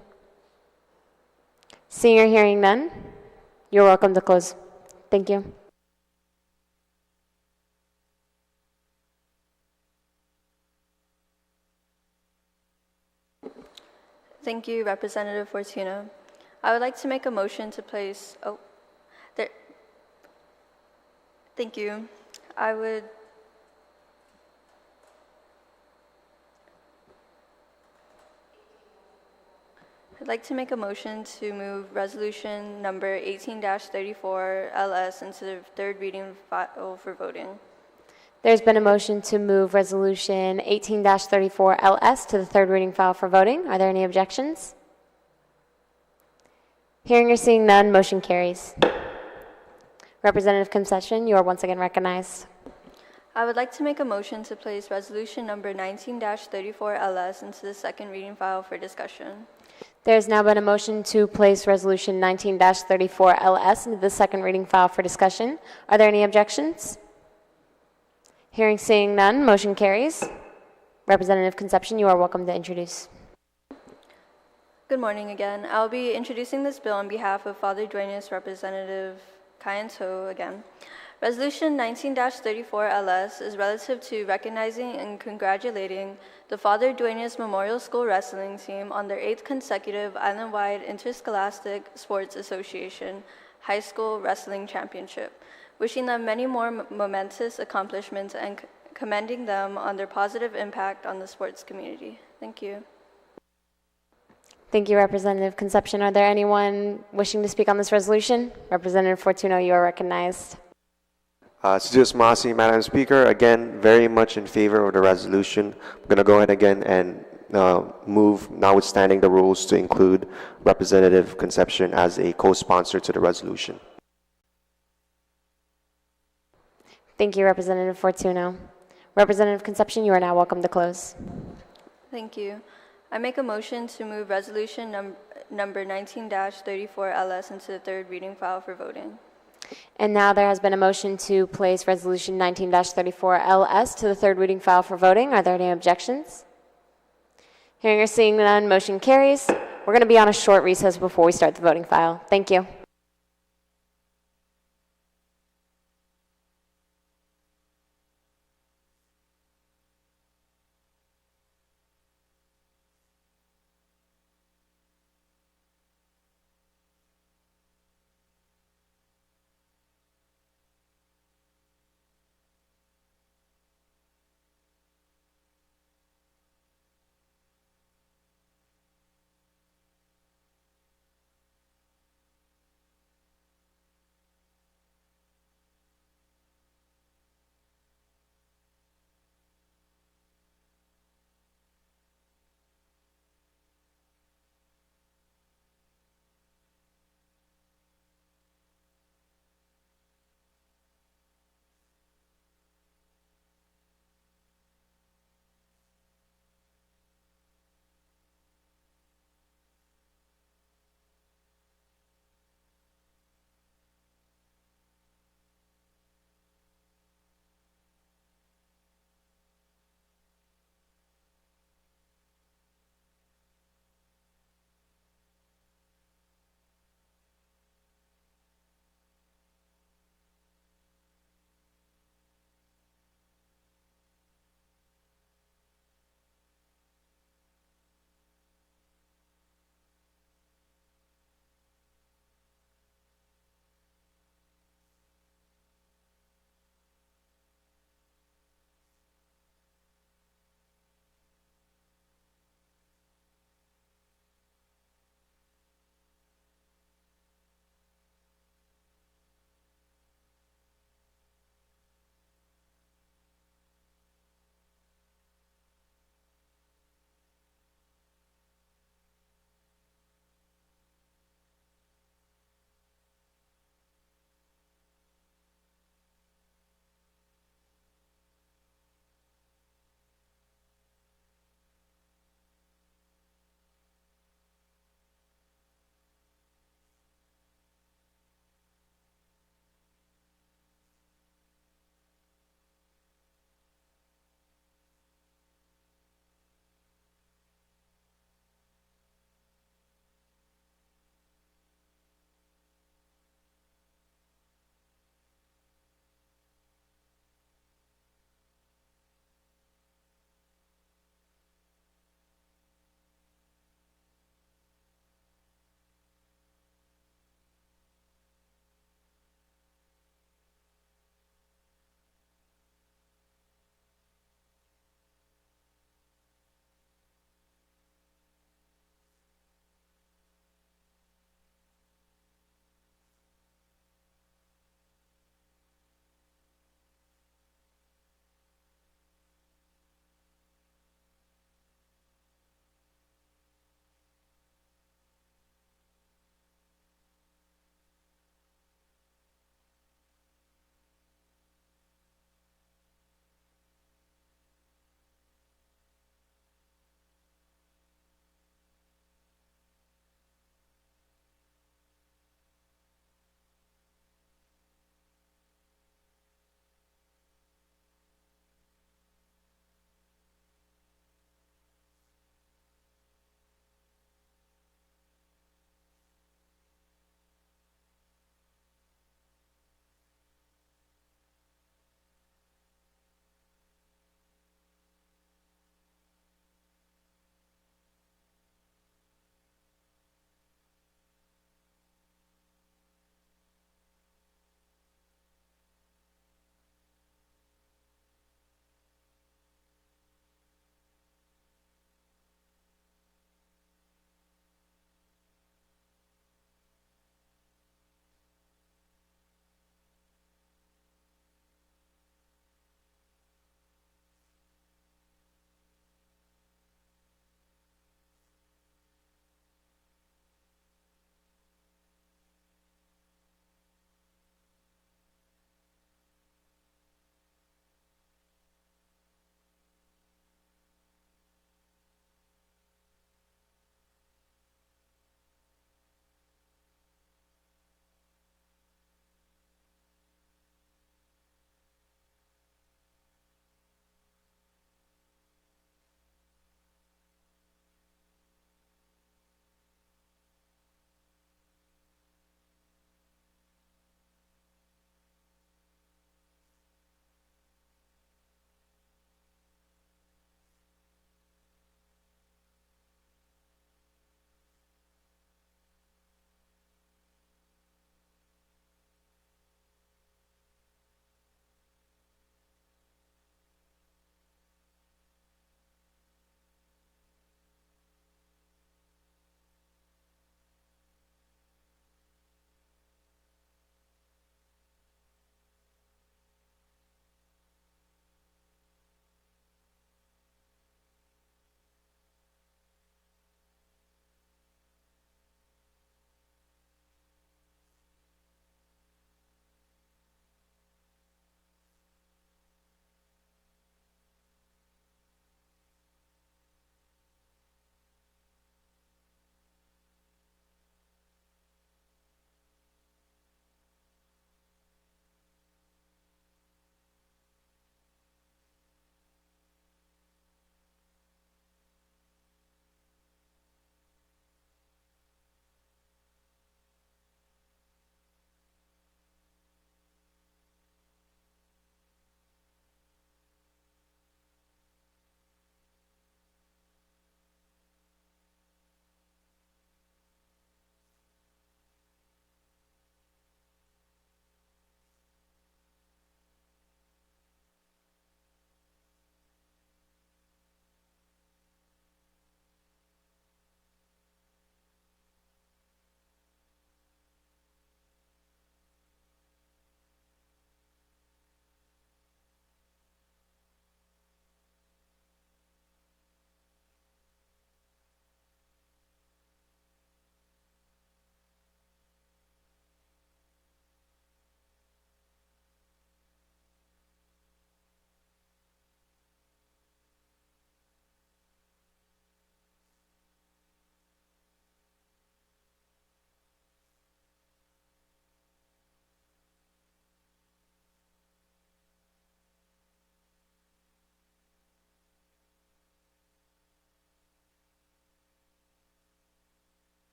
Seeing or hearing none, you're welcome to close. Thank you. Thank you, Representative Fortuno. I would like to make a motion to place, thank you. I'd like to make a motion to move resolution number 18-34LS into the third reading file for voting. There's been a motion to move Resolution 18-34LS to the third reading file for voting. Are there any objections? Hearing or seeing none, motion carries. Representative Concepcion, you are once again recognized. I would like to make a motion to place resolution number 19-34LS into the second reading file for discussion. There's now been a motion to place Resolution 19-34LS into the second reading file for discussion. Are there any objections? Hearing, seeing none, motion carries. Representative Concepcion, you are welcome to introduce. Good morning again. I'll be introducing this bill on behalf of Father Duenas Representative Kayan To again. Resolution 19-34LS is relative to recognizing and congratulating the Father Duenas Memorial School wrestling team on their 8th consecutive island-wide Interscholastic Sports Association High School Wrestling Championship, wishing them many more momentous accomplishments and commending them on their positive impact on the sports community. Thank you. Thank you, Representative Concepcion. Are there anyone wishing to speak on this resolution? Representative Fortuno, you are recognized. Suzus Masi, Madam Speaker, again, very much in favor of the resolution. I'm going to go ahead again and move, notwithstanding the rules, to include Representative Concepcion as a co-sponsor to the resolution. Thank you, Representative Fortuno. Representative Concepcion, you are now welcome to close. Thank you. I make a motion to move resolution number 19-34LS into the third reading file for voting. And now there has been a motion to place Resolution 19-34LS to the third reading file for voting. Are there any objections? Hearing or seeing none, motion carries. We're going to be on a short recess before we start the voting file. Thank you.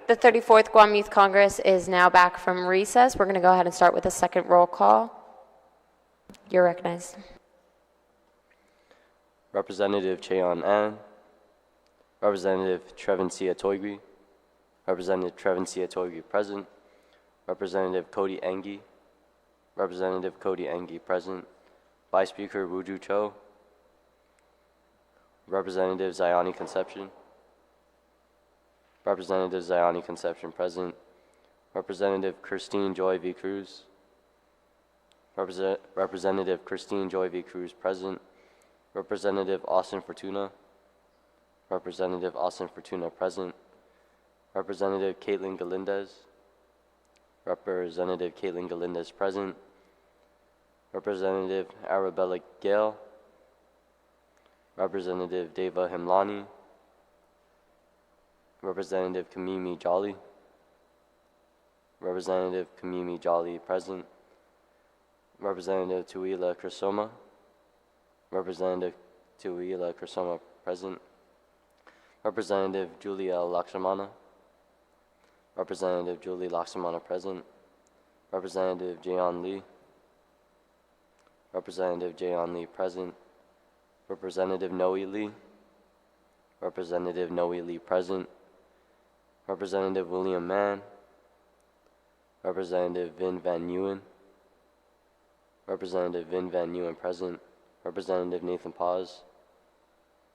The 34th Guam Youth Congress is now back from recess. We're going to go ahead and start with a second roll call. You're recognized. Representative Cheon An, Representative Trevencia Toigui, Representative Trevencia Toigui present, Representative Cody Angie, Representative Cody Angie present, Vice Speaker Wuju Cho, Representative Ziani Conception, Representative Ziani Conception present, Representative Christine Joy V. Cruz, Representative Christine Joy V. Cruz present, Representative Austin Fortuna, Representative Austin Fortuna present, Representative Caitlin Galindez, Representative Caitlin Galindez present, Representative Arabella Gale, Representative Deva Himlani, Representative Kamimi Jolly, Representative Kamimi Jolly present, Representative Tuila Crisoma, Representative Tuila Crisoma present, Representative Julia Lakshmana, Representative Julie Lakshmana present, Representative Jayon Lee, Representative Jayon Lee present, Representative Noe Lee, Representative Noe Lee present, Representative William Mann, Representative Vin Van Newen, Representative Vin Van Newen present, Representative Nathan Paz,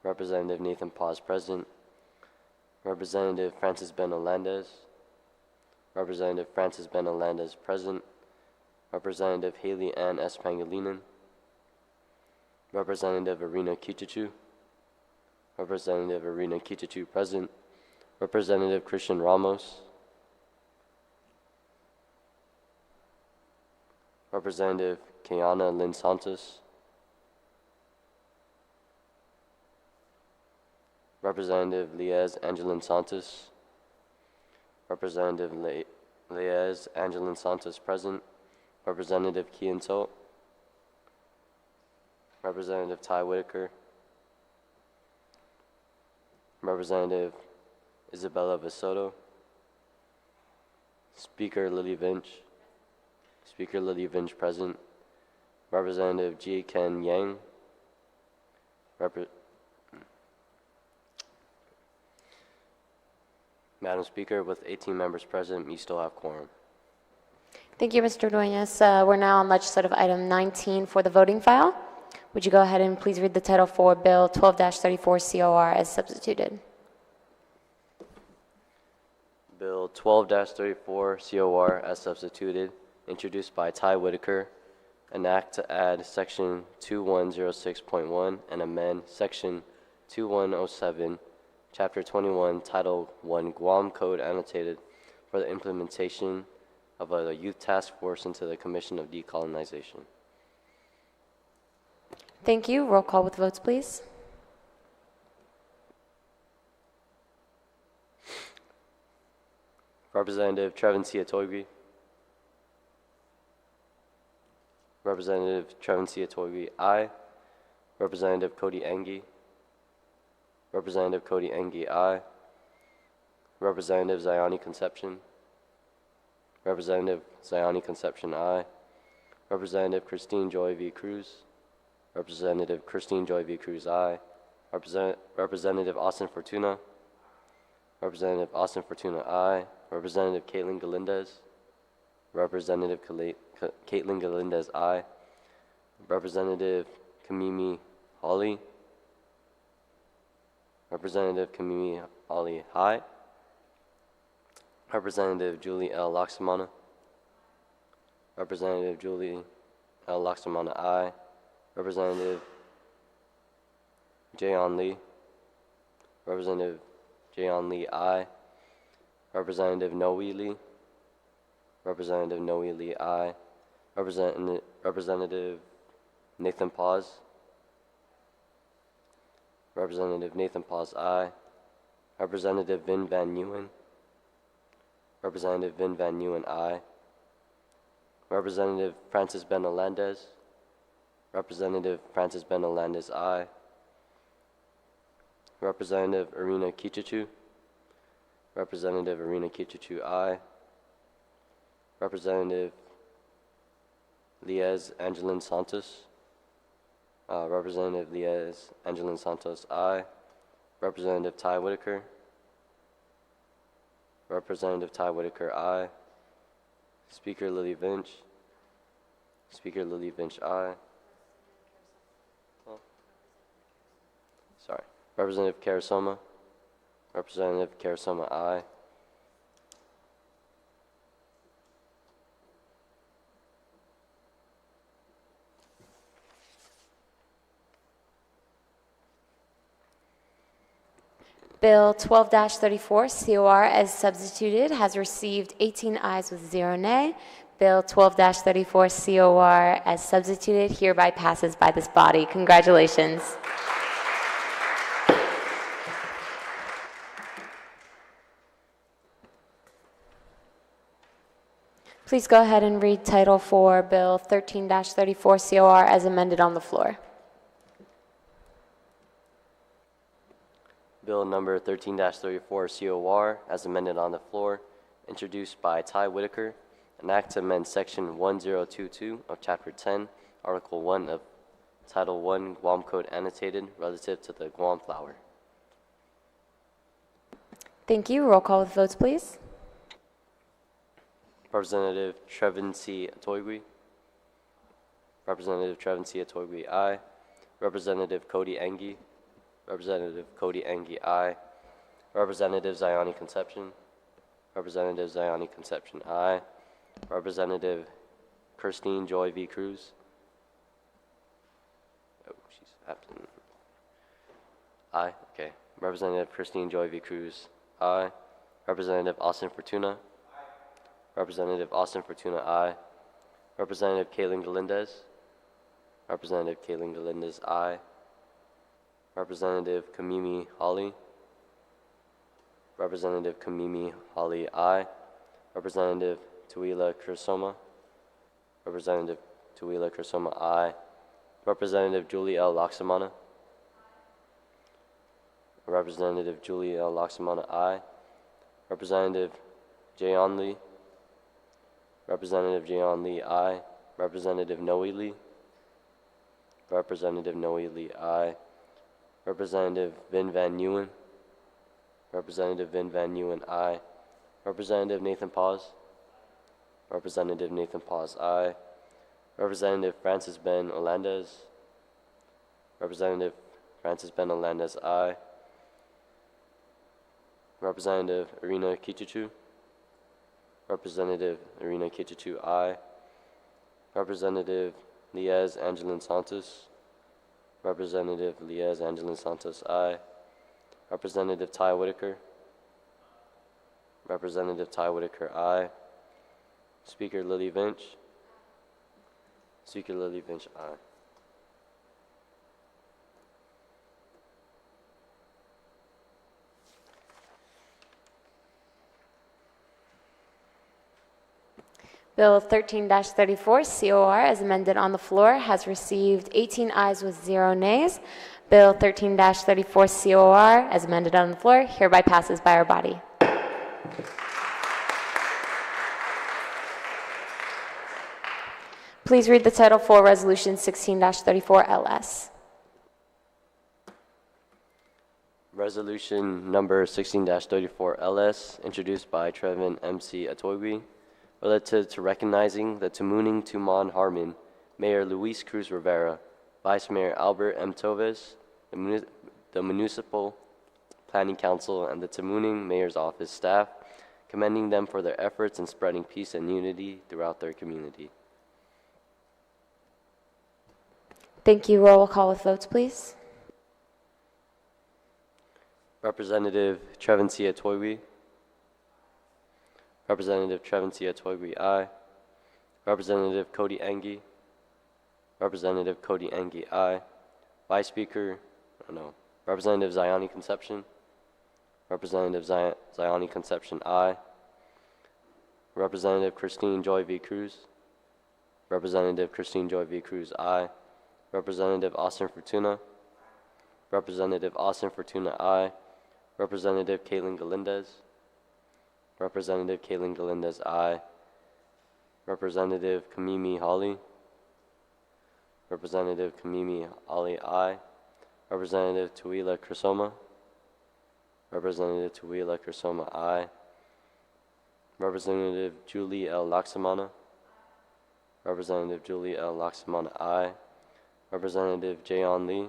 Representative Nathan Paz present, Representative Francis Ben Alandez, Representative Francis Ben Alandez present, Representative Haley Ann S. Pangilinan, Representative Arena Kichichu, Representative Arena Kichichu present, Representative Christian Ramos, Representative Kiana Lynn Santos, Representative Liaz Angelin Santos, Representative Liaz Angelin Santos present, Representative Kian Tot, Representative Ty Whitaker, Representative Isabella Visoto, Speaker Lily Vinch, Speaker Lily Vinch present, Representative Ji Ken Yang, Madam Speaker, with 18 members present, we still have quorum. Thank you, Mr. Duenas. We're now on legislative item 19 for the voting file. Would you go ahead and please read the title for Bill 12-34 COR as substituted? Bill 12-34 COR as substituted, introduced by Ty Whitaker, an act to add Section 2106.1 and amend Section 2107, Chapter 21, Title 1 Guam Code annotated for the implementation of a youth task force into the Commission of Decolonization. Thank you. Roll call with votes, please. Representative Trevencia Toigui. Representative Trevencia Toigui, aye. Representative Cody Angie. Representative Cody Angie, aye. Representative Ziani Conception. Representative Ziani Conception, aye. Representative Christine Joy V. Cruz. Representative Christine Joy V. Cruz, aye. Representative Austin Fortuna. Representative Austin Fortuna, aye. Representative Caitlin Galindez. Representative Caitlin Galindez, aye. Representative Kamimi Hawley. Representative Kamimi Hawley, aye. Representative Julie L. Lakshmana. Representative Julie L. Lakshmana, aye. Representative Jayon Lee. Representative Jayon Lee, aye. Representative Noe Lee. Representative Noe Lee, aye. Representative Nathan Paz. Representative Nathan Paz, aye. Representative Vin Van Newen. Representative Vin Van Newen, aye. Representative Francis Ben Alandez. Representative Francis Ben Alandez, aye. Representative Arena Kichichu. Representative Irina Kichichu, aye. Representative Liez Angelin Santos. Representative Liez Angelin Santos, aye. Representative Ty Whitaker. Representative Ty Whitaker, aye. Speaker Lily Vinch. Speaker Lily Vinch, aye. Oh. Sorry. Representative Karasoma. Representative Karasoma, aye. Bill 12-34, COR as substituted, has received 18 ayes with 0 nay. Bill 12-34, COR as substituted, hereby passes by this body. Congratulations. Please go ahead and read title for Bill 13-34, COR as amended on the floor. Bill number 13-34 COR as amended on the floor, introduced by Ty Whitaker, an act to amend section 1022 of chapter 10, article 1 of title 1 Guam Code annotated relative to the Guam flower. Thank you. Roll call with votes, please. Representative Trevin C. Atoigui. Representative Trevin C. Atoigui, aye. Representative Cody Angie. Representative Cody Angie, aye. Representative Ziani Conception. Representative Ziani Conception, aye. Representative Christine Joy V. Cruz. Oh, she's absent. Aye, okay. Representative Christine Joy V. Cruz, aye. Representative Austin Fortuna. Representative Austin Fortuna, aye. Representative Kaylin Galindez. Representative Kaylin Galindez, aye. Representative Kamimi Hawley. Representative Kamimi Hawley, aye. Representative Tuila Kursoma. Representative Tuila Kursoma, aye. Representative Julie L. Laksamana. Representative Julie L. Laksamana, aye. Representative Jayon Lee. Representative Jayon Lee, aye. Representative Noe Lee. Representative Noe Lee, aye. Representative Vin Van Newen. Representative Vin Van Newen, aye. Representative Nathan Paz. Representative Nathan Paz, aye. Representative Francis Ben Olandez. Representative Francis Ben Olandez, aye. Representative Irina Kichichu. Representative Irina Kichichu, aye. Representative Liez Angelin Santos. Representative Liez Angelin Santos, aye. Representative Ty Whitaker. Representative Ty Whitaker, aye. Speaker Lily Vinch. Speaker Lily Vinch, aye. Bill 13-34, COR, as amended on the floor, has received 18 ayes with 0 nays. Bill 13-34, COR, as amended on the floor, hereby passes by our body. Please read the title for Resolution 16-34 LS. Resolution number 16-34 LS, introduced by Trevin M.C. Atoigui, relative to recognizing the Tamuning Tuman Harmon, Mayor Luis Cruz Rivera, Vice Mayor Albert M. Toves, the Municipal Planning Council, and the Tamuning Mayor's Office staff, commending them for their efforts in spreading peace and unity throughout their community. Thank you. Roll call with votes, please. Representative Trevin C. Atoigui. Representative Trevin C. Atoigui, aye. Representative Cody Angie. Representative Cody Angie, aye. Vice Speaker, Representative Ziani Conception. Representative Ziani Conception, aye. Representative Christine Joy V. Cruz. Representative Christine Joy V. Cruz, aye. Representative Austin Fortuna. Representative Austin Fortuna, aye. Representative Kaylin Galindez. Representative Kaylin Galindez, aye. Representative Kamimi Hawley. Representative Kamimi Ali, aye. Representative Tuila Kursoma. Representative Tuila Kursoma, aye. Representative Julie L. Laksamana. Representative Julie L. Laksamana, aye. Representative Jayon Lee.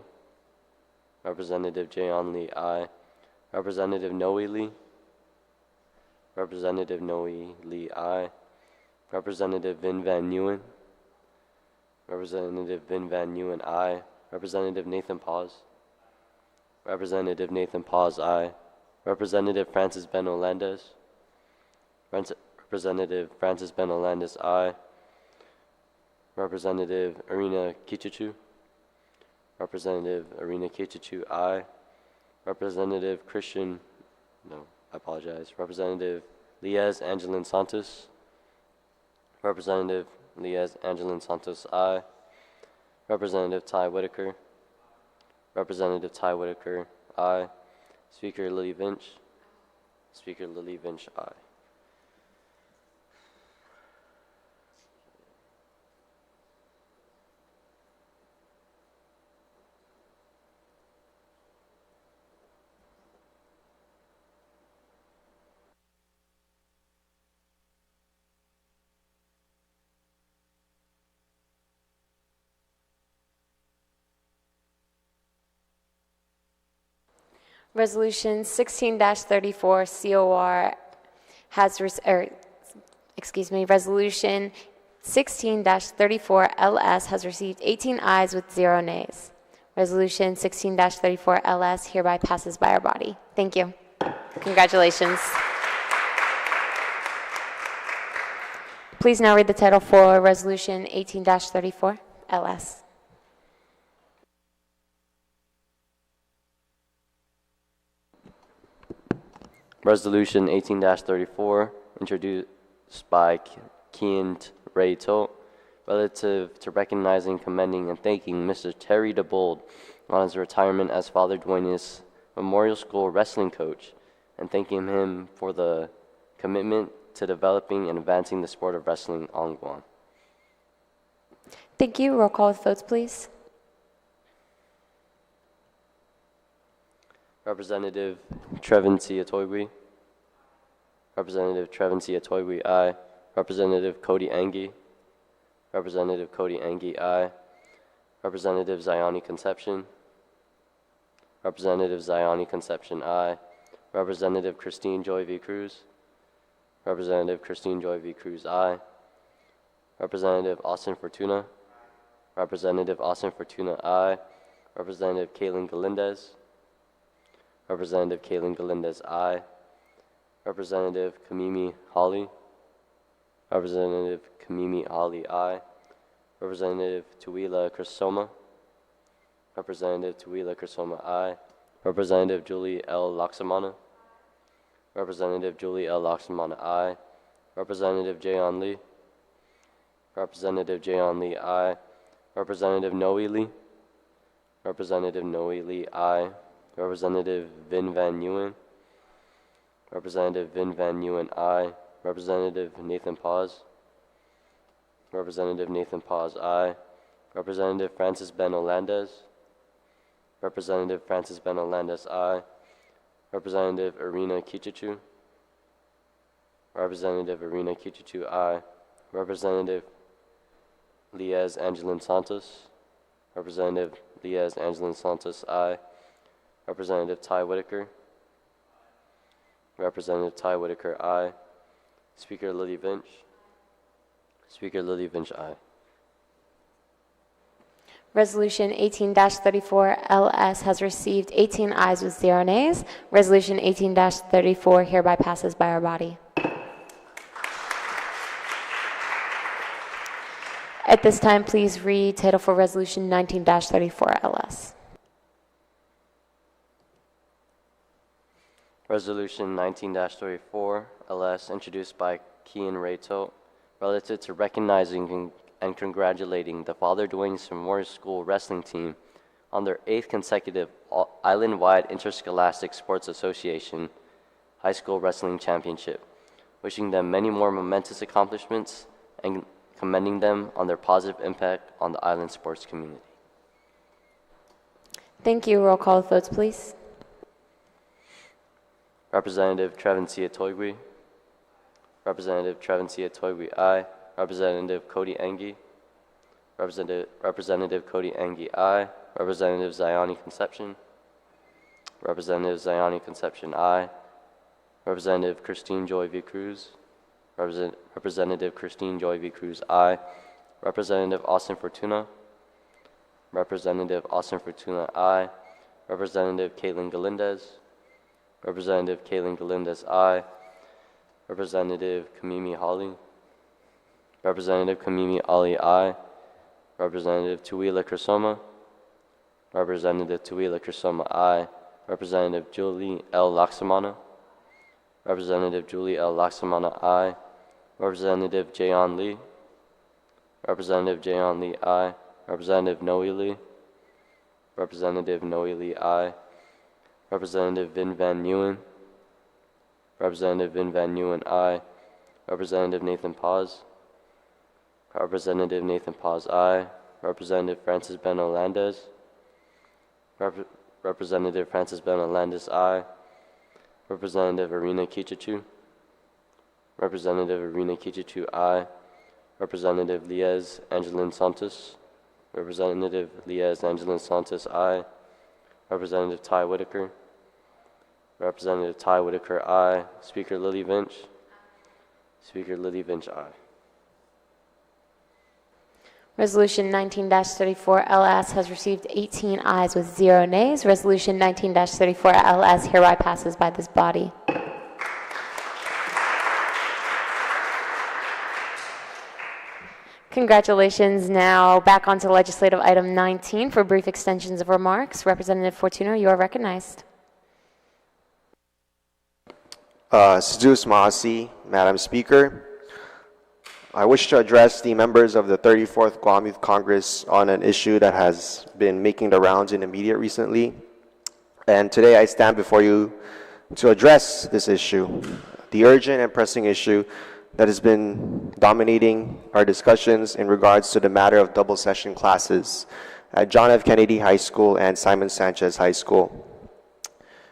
Representative Jayon Lee, aye. Representative Noe Lee. Representative Noe Lee, aye. Representative Vin Van Newen. Representative Vin Van Newen, aye. Representative Nathan Paz. Representative Nathan Paz, aye. Representative Francis Ben Olandez. Representative Francis Ben Olandez, aye. Representative Irina Kichichu. Representative Irina Kichichu, aye. Representative Christian, no, I apologize. Representative Liaz Angelin Santos. Representative Liaz Angelin Santos, aye. Representative Ty Whitaker. Representative Ty Whitaker, aye. Speaker Lily Vinch. Speaker Lily Vinch, aye. Resolution 16-34 COR has, Resolution 16-34 LS has received 18 ayes with 0 nays. Resolution 16-34 LS hereby passes by our body. Thank you. Congratulations. Please now read the title for Resolution 18-34 LS. Resolution 18-34, introduced by Keent Ray Tote, relative to recognizing, commending, and thanking Mr. Terry DeBold on his retirement as Father Duenas Memorial School wrestling coach, and thanking him for the commitment to developing and advancing the sport of wrestling on Guam. Thank you. Roll call with votes, please. Representative Trevin C. Atoigwe. Representative Trevin C. Atoigwe, aye. Representative Cody Angie. Representative Cody Angie, aye. Representative Ziani Conception. Representative Ziani Conception, aye. Representative Christine Joy V. Cruz. Representative Christine Joy V. Cruz, aye. Representative Austin Fortuna. Representative Austin Fortuna, aye. Representative Kaylin Galindez. Representative Kaylin Galindez, aye. Representative Kamimi Hawley. Representative Kamimi Hawley, aye. Representative Tuila Kursoma. Representative Tuila Kursoma, aye. Representative Julie L. Laksamana. Representative Julie L. Laksamana, aye. Representative Jayon Lee. Representative Jayon Lee, aye. Representative Noe Lee. Representative Noe Lee, aye. Representative Vin Van Newen. Representative Vin Van Newen, aye. Representative Nathan Paz. Representative Nathan Paz, aye. Representative Francis Ben Olandez. Representative Francis Ben Olandez, aye. Representative Irina Kichichu. Representative Irina Kichichu, aye. Representative Liaz Angelin Santos. Representative Liaz Angelin Santos, aye. Representative Ty Whitaker. Representative Ty Whitaker, aye. Speaker Lily Vinch. Speaker Lily Vinch, aye. Resolution 18-34 LS has received 18 ayes with 0 nays. Resolution 18-34 hereby passes by our body. At this time, please read title for Resolution 19-34 LS. Resolution 19-34 LS, introduced by Kean Ray Tote, relative to recognizing and congratulating the Father Duenas Memorial School wrestling team on their 8th consecutive island-wide interscholastic sports association high school wrestling championship. wishing them many more momentous accomplishments and commending them on their positive impact on the island sports community. Thank you. Roll call with votes, please. Representative Trevencia Toigui. Representative Trevencia Toigui, aye. Representative Cody Engie. Representative Cody Engie, aye. Representative Ziani Conception. Representative Ziani Conception, aye. Representative Christine Joy V. Cruz. Representative Christine Joy V. Cruz, aye. Representative Austin Fortuna. Representative Austin Fortuna, aye. Representative Caitlin Galindez. Representative Caitlin Galindez, aye. Representative Kamimi Hawley. Representative Kamimi Ali, aye. Representative Tuwila Kersoma. Representative Tuwila Kersoma, aye. Representative Julie L. Laksamana. Representative Julie L. Laksamana, aye. Representative Jayon Lee. Representative Jayon Lee, aye. Representative Noe Lee. Representative Noe Lee, aye. Representative Vin Van Nguyen. Representative Vin Van Nguyen, aye. Representative Nathan Paz. Representative Nathan Paz, aye. Representative Francis Ben Olandez. Representative Francis Ben Olandez, aye. Representative Irina Kichichu. Representative Irina Kichichu, aye. Representative Liez Angelin Santos. Representative Liez Angelin Santos, aye. Representative Ty Whitaker. Representative Ty Whitaker, aye. Speaker Lily Vinch. Speaker Lily Vinch, aye. Resolution 19-34 LS has received 18 ayes with 0 nays. Resolution 19-34 LS hereby passes by this body. Congratulations. Now back on to legislative item 19 for brief extensions of remarks. Representative Fortuna, you are recognized. Sedus Maasi, Madam Speaker. I wish to address the members of the 34th Guam Youth Congress on an issue that has been making the rounds in the media recently. And today I stand before you to address this issue, the urgent and pressing issue that has been dominating our discussions in regards to the matter of double session classes at John F. Kennedy High School and Simon Sanchez High School.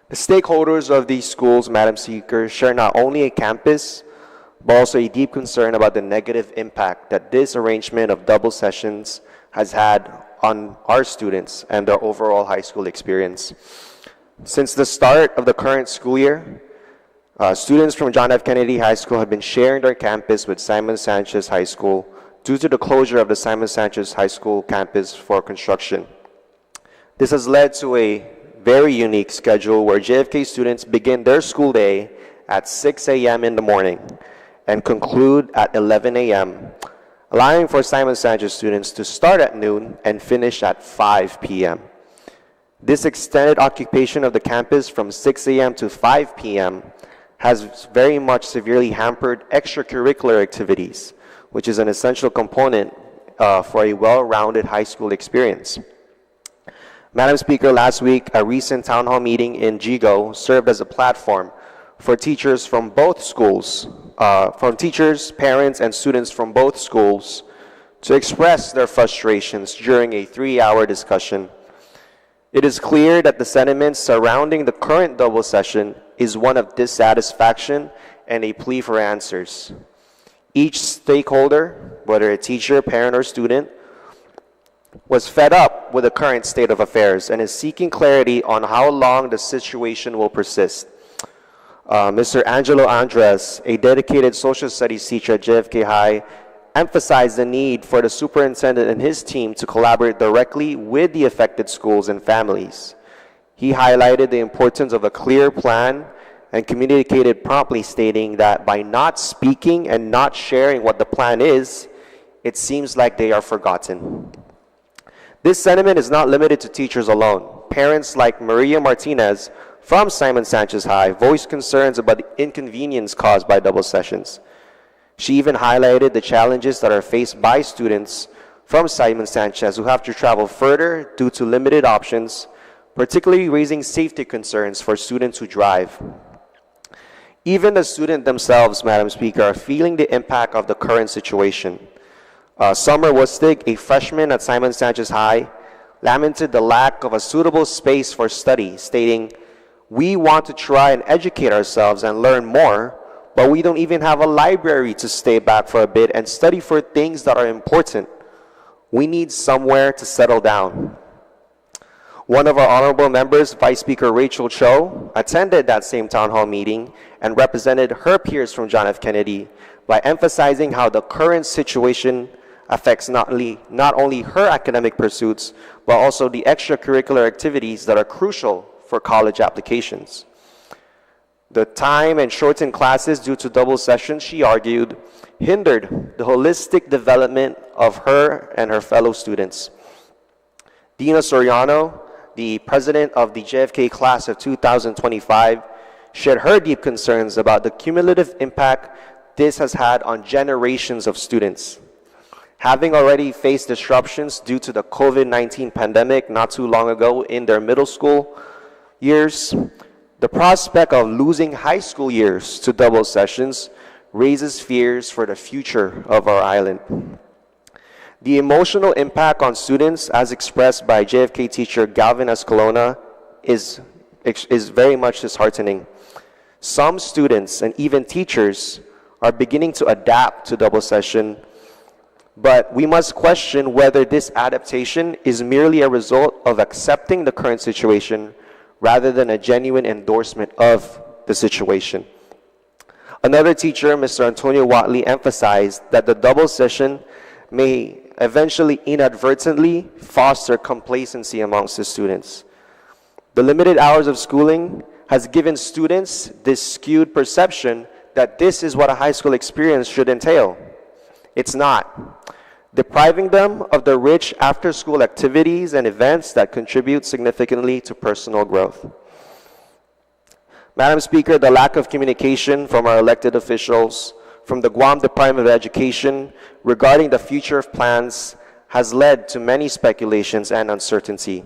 The stakeholders of these schools, Madam Speaker, share not only a campus, but also a deep concern about the negative impact that this arrangement of double sessions has had on our students and their overall high school experience. Since the start of the current school year, students from John F. Kennedy High School have been sharing their campus with Simon Sanchez High School due to the closure of the Simon Sanchez High School campus for construction. This has led to a very unique schedule where JFK students begin their school day at 6 a.m. in the morning and conclude at 11 a.m., allowing for Simon Sanchez students to start at noon and finish at 5 p.m. This extended occupation of the campus from 6 a.m. to 5 p.m. has very much severely hampered extracurricular activities, which is an essential component for a well-rounded high school experience. Madam Speaker, last week, a recent town hall meeting in Jigo served as a platform for teachers from both schools, from teachers, parents, and students from both schools to express their frustrations during a 3-hour discussion. It is clear that the sentiment surrounding the current double session is one of dissatisfaction and a plea for answers. Each stakeholder, whether a teacher, parent, or student, was fed up with the current state of affairs and is seeking clarity on how long the situation will persist. Mr. Angelo Andres, a dedicated social studies teacher at JFK High, emphasized the need for the superintendent and his team to collaborate directly with the affected schools and families. He highlighted the importance of a clear plan and communicated promptly, stating that by not speaking and not sharing what the plan is, it seems like they are forgotten. This sentiment is not limited to teachers alone. Parents like Maria Martinez from Simon Sanchez High voiced concerns about the inconvenience caused by double sessions. She even highlighted the challenges that are faced by students from Simon Sanchez who have to travel further due to limited options, particularly raising safety concerns for students who drive. Even the student themselves, Madam Speaker, are feeling the impact of the current situation. Summer Wustig, a freshman at Simon Sanchez High, lamented the lack of a suitable space for study, stating, "We want to try and educate ourselves and learn more, but we don't even have a library to stay back for a bit and study for things that are important. We need somewhere to settle down." One of our honorable members, Vice Speaker Rachel Cho, attended that same town hall meeting and represented her peers from John F. Kennedy by emphasizing how the current situation affects not only her academic pursuits, but also the extracurricular activities that are crucial for college applications. The time and shortened classes due to double sessions, she argued, hindered the holistic development of her and her fellow students. Dina Soriano, the president of the JFK class of 2025, shared her deep concerns about the cumulative impact this has had on generations of students. Having already faced disruptions due to the COVID-19 pandemic not too long ago in their middle school years, the prospect of losing high school years to double sessions raises fears for the future of our island. The emotional impact on students, as expressed by JFK teacher Galvin Escalona, is very much disheartening. Some students and even teachers are beginning to adapt to double session, but we must question whether this adaptation is merely a result of accepting the current situation rather than a genuine endorsement of the situation. Another teacher, Mr. Antonio Watley, emphasized that the double session may eventually inadvertently foster complacency amongst the students. The limited hours of schooling has given students this skewed perception that this is what a high school experience should entail. It's not. Depriving them of the rich after-school activities and events that contribute significantly to personal growth. Madam Speaker, the lack of communication from our elected officials, from the Guam Department of Education regarding the future of plans has led to many speculations and uncertainty.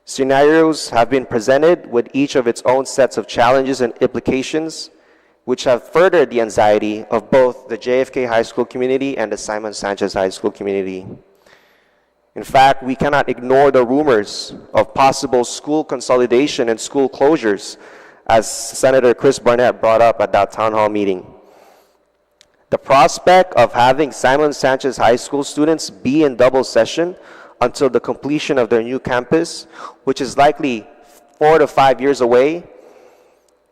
Scenarios have been presented with each of its own sets of challenges and implications, which have furthered the anxiety of both the JFK High School community and the Simon Sanchez High School community. In fact, we cannot ignore the rumors of possible school consolidation and school closures, as Senator Chris Barnett brought up at that town hall meeting. The prospect of having Simon Sanchez High School students be in double session until the completion of their new campus, which is likely 4 to 5 years away,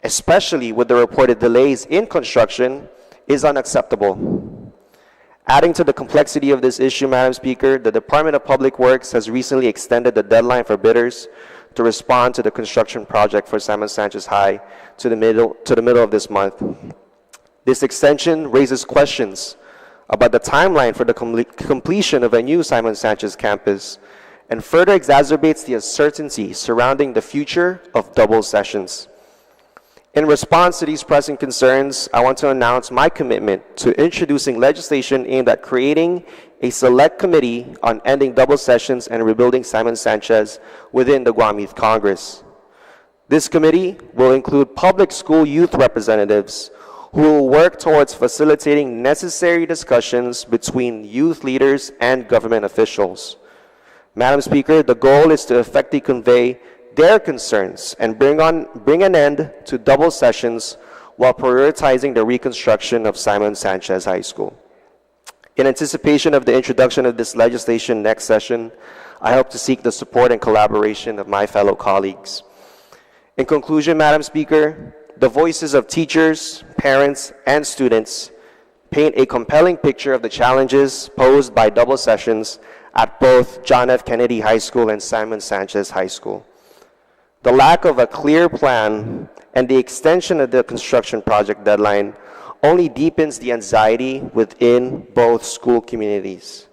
especially with the reported delays in construction, is unacceptable. Adding to the complexity of this issue, Madam Speaker, the Department of Public Works has recently extended the deadline for bidders to respond to the construction project for Simon Sanchez High to the middle of this month. This extension raises questions about the timeline for the completion of a new Simon Sanchez campus and further exacerbates the uncertainty surrounding the future of double sessions. In response to these pressing concerns, I want to announce my commitment to introducing legislation aimed at creating a select committee on ending double sessions and rebuilding Simon Sanchez within the Guam Youth Congress. This committee will include public school youth representatives who will work towards facilitating necessary discussions between youth leaders and government officials. Madam Speaker, the goal is to effectively convey their concerns and bring an end to double sessions while prioritizing the reconstruction of Simon Sanchez High School. In anticipation of the introduction of this legislation next session, I hope to seek the support and collaboration of my fellow colleagues. In conclusion, Madam Speaker, the voices of teachers, parents, and students paint a compelling picture of the challenges posed by double sessions at both John F. Kennedy High School and Simon Sanchez High School. The lack of a clear plan and the extension of the construction project deadline only deepens the anxiety within both school communities.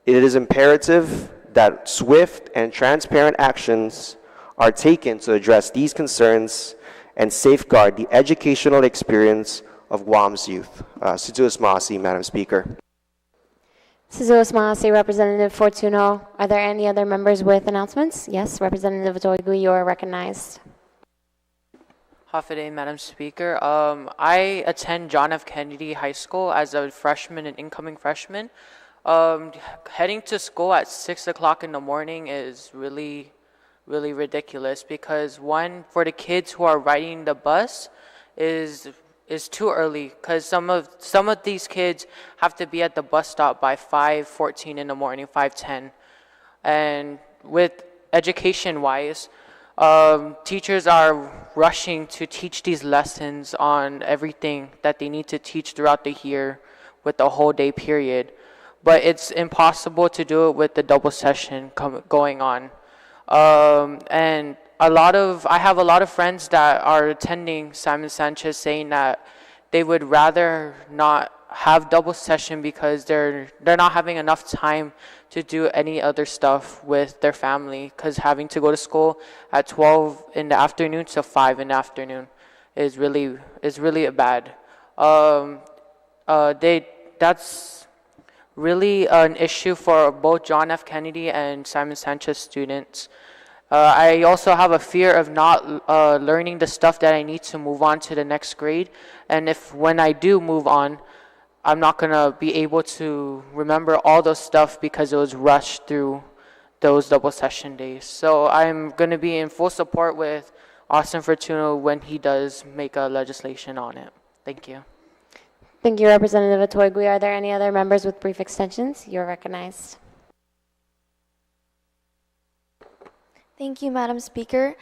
It is imperative that swift and transparent actions are taken to address these concerns and safeguard the educational experience of Guam's youth. Situus Maasi, Madam Speaker. Situus Maasi, Representative Fortuno. Are there any other members with announcements? Yes, Representative Doigu, you are recognized. Hafaday, Madam Speaker. I attend John F. Kennedy High School as a freshman, an incoming freshman. Heading to school at 6 o'clock in the morning is really ridiculous because one, for the kids who are riding the bus is too early because some of these kids have to be at the bus stop by 5:14 in the morning, 5:10. And with education-wise, teachers are rushing to teach these lessons on everything that they need to teach throughout the year with the whole day period. But it's impossible to do it with the double session going on. And I have a lot of friends that are attending Simon Sanchez saying that they would rather not have double session because they're not having enough time to do any other stuff with their family because having to go to school at 12 in the afternoon to 5 in the afternoon is really bad. That's really an issue for both John F. Kennedy and Simon Sanchez students. I also have a fear of not learning the stuff that I need to move on to the next grade. And when I do move on, I'm not going to be able to remember all those stuff because it was rushed through those double session days. So I'm going to be in full support with Austin Fortuno when he does make a legislation on it. Thank you. Thank you, Representative Atoigui. Are there any other members with brief extensions? You're recognized. Thank you, Madam Speaker.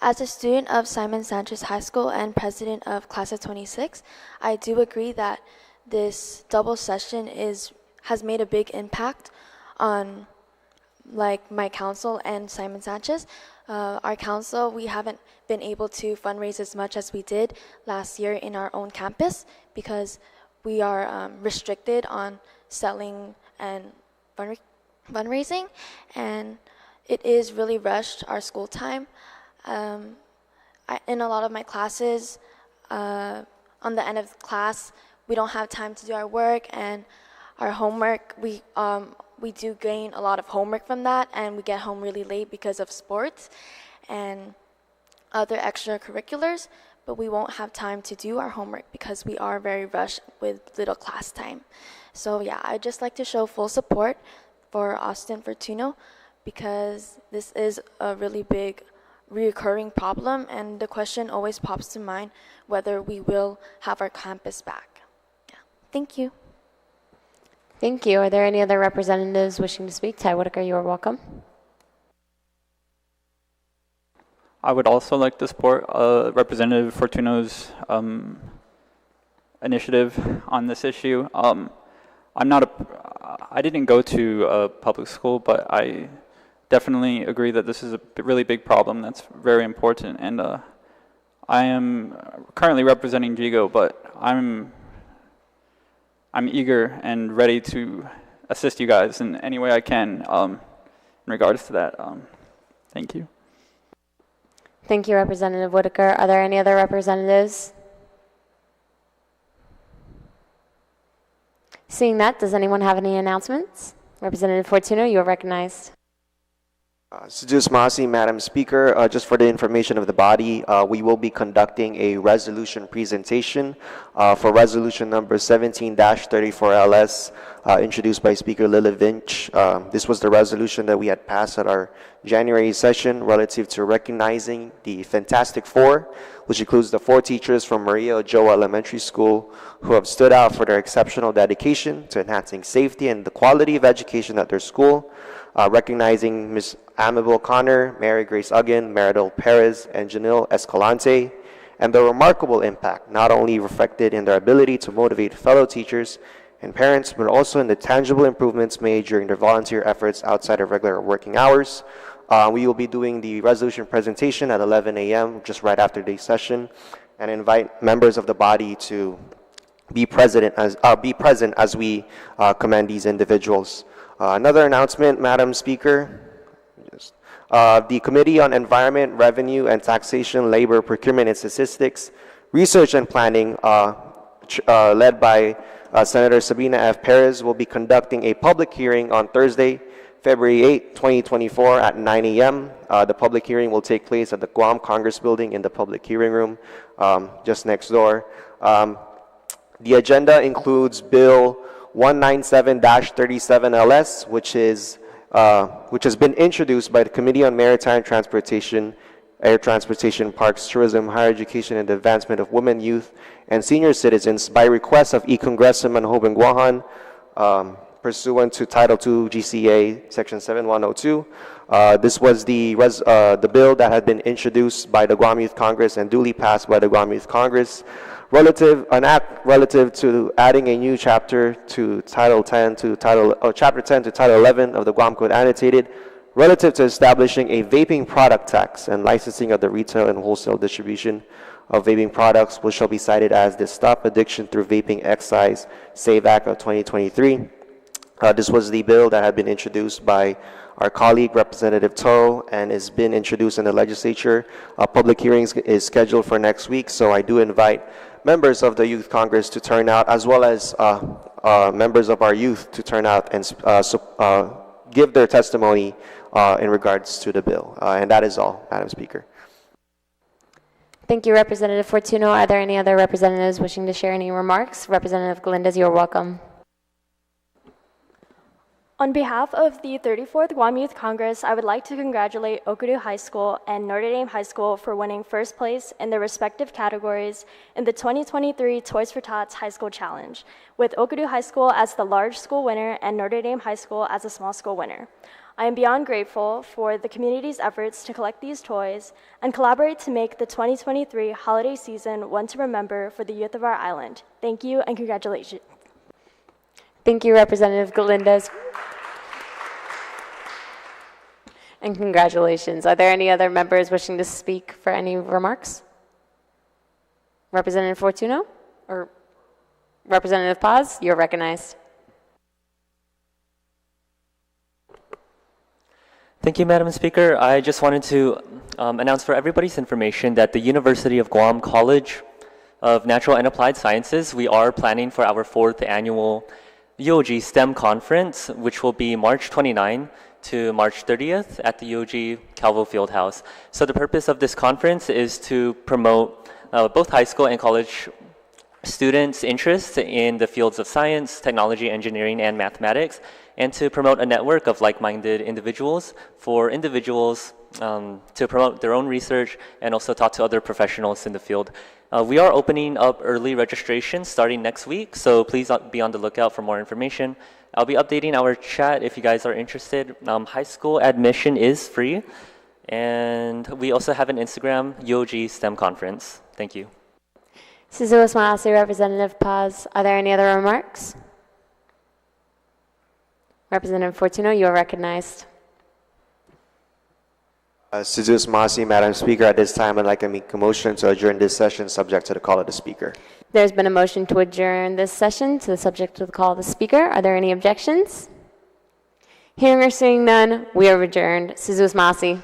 As a student of Simon Sanchez High School and president of Class of 26, I do agree that this double session has made a big impact on my council and Simon Sanchez. Our council, we haven't been able to fundraise as much as we did last year in our own campus because we are restricted on selling and fundraising, and it is really rushed our school time. In a lot of my classes, on the end of class, we don't have time to do our work and our homework. We do gain a lot of homework from that, and we get home really late because of sports and other extracurriculars, but we won't have time to do our homework because we are very rushed with little class time. So yeah, I'd just like to show full support for Austin Fortuno because this is a really big reoccurring problem, and the question always pops to mind whether we will have our campus back. Yeah. Thank you. Thank you. Are there any other representatives wishing to speak? Ty Whitaker, you are welcome. I would also like to support Representative Fortuno's initiative on this issue. I didn't go to a public school, but I definitely agree that this is a really big problem that's very important. And I am currently representing GIGO, but I'm eager and ready to assist you guys in any way I can in regards to that. Thank you. Thank you, Representative Whitaker. Are there any other representatives? Seeing that, does anyone have any announcements? Representative Fortuno, you are recognized. Sudus Masi, Madam Speaker, just for the information of the body, we will be conducting a resolution presentation for resolution number 17-34LS, introduced by Speaker Lila Vinch. This was the resolution that we had passed at our January session relative to recognizing the Fantastic Four, which includes the 4 teachers from Maria Ochoa Elementary School who have stood out for their exceptional dedication to enhancing safety and the quality of education at their school. Recognizing Ms. Amabel Connor, Mary Grace Uggan, Meridel Perez, and Janelle Escalante, and the remarkable impact not only reflected in their ability to motivate fellow teachers and parents, but also in the tangible improvements made during their volunteer efforts outside of regular working hours. We will be doing the resolution presentation at 11 a.m., just right after the session, and invite members of the body to be present as we commend these individuals. Another announcement, Madam Speaker. The Committee on Environment, Revenue, and Taxation, Labor, Procurement, and Statistics, Research and Planning, led by Senator Sabina F. Perez will be conducting a public hearing on Thursday, February 8, 2024 at 9 a.m. The public hearing will take place at the Guam Congress Building in the public hearing room just next door. The agenda includes Bill 197-37 LS, which has been introduced by the Committee on Maritime Transportation, Air Transportation, Parks, Tourism, Higher Education, and the Advancement of Women, Youth, and Senior Citizens by request of E-Congressman Hoban Guahan, pursuant to Title II GCA Section 7102. This was the bill that had been introduced by the Guam Youth Congress and duly passed by the Guam Youth Congress. An act relative to adding a new chapter to Chapter 10 to Title 11 of the Guam Code Annotated, relative to establishing a vaping product tax and licensing of the retail and wholesale distribution of vaping products, which shall be cited as the Stop Addiction Through Vaping Excise Save Act of 2023. This was the bill that had been introduced by our colleague, Representative Toro, and has been introduced in the legislature. Public hearings is scheduled for next week, so I do invite members of the Youth Congress to turn out, as well as members of our youth to turn out and give their testimony in regards to the bill. And that is all, Madam Speaker. Thank you, Representative Fortuno. Are there any other representatives wishing to share any remarks? Representative Galindez, you're welcome. On behalf of the 34th Guam Youth Congress, I would like to congratulate Okudu High School and Notre Dame High School for winning first place in their respective categories in the 2023 Toys for Tots High School Challenge, with Okudu High School as the large school winner and Notre Dame High School as a small school winner. I am beyond grateful for the community's efforts to collect these toys and collaborate to make the 2023 holiday season one to remember for the youth of our island. Thank you and congratulations. Thank you, Representative Galindez. And congratulations. Are there any other members wishing to speak for any remarks? Representative Fortuno or Representative Paz, you're recognized. Thank you, Madam Speaker. I just wanted to announce for everybody's information that the University of Guam College of Natural and Applied Sciences, we are planning for our 4th annual UOG STEM conference, which will be March 29 to March 30th at the UOG Calvo Fieldhouse. So the purpose of this conference is to promote both high school and college students' interest in the fields of science, technology, engineering, and mathematics, and to promote a network of like-minded individuals for individuals to promote their own research and also talk to other professionals in the field. We are opening up early registration starting next week, so please be on the lookout for more information. I'll be updating our chat if you guys are interested. High school admission is free, and we also have an Instagram, UOG STEM Conference. Thank you. Suzuos Maasi, Representative Paz. Are there any other remarks? Representative Fortuno, you are recognized. Suzuos Maasi, Madam Speaker, at this time I'd like to make a motion to adjourn this session subject to the call of the Speaker. There's been a motion to adjourn this session to the subject of the call of the Speaker. Are there any objections? Hearing or seeing none, we are adjourned. Suzuos Maasi.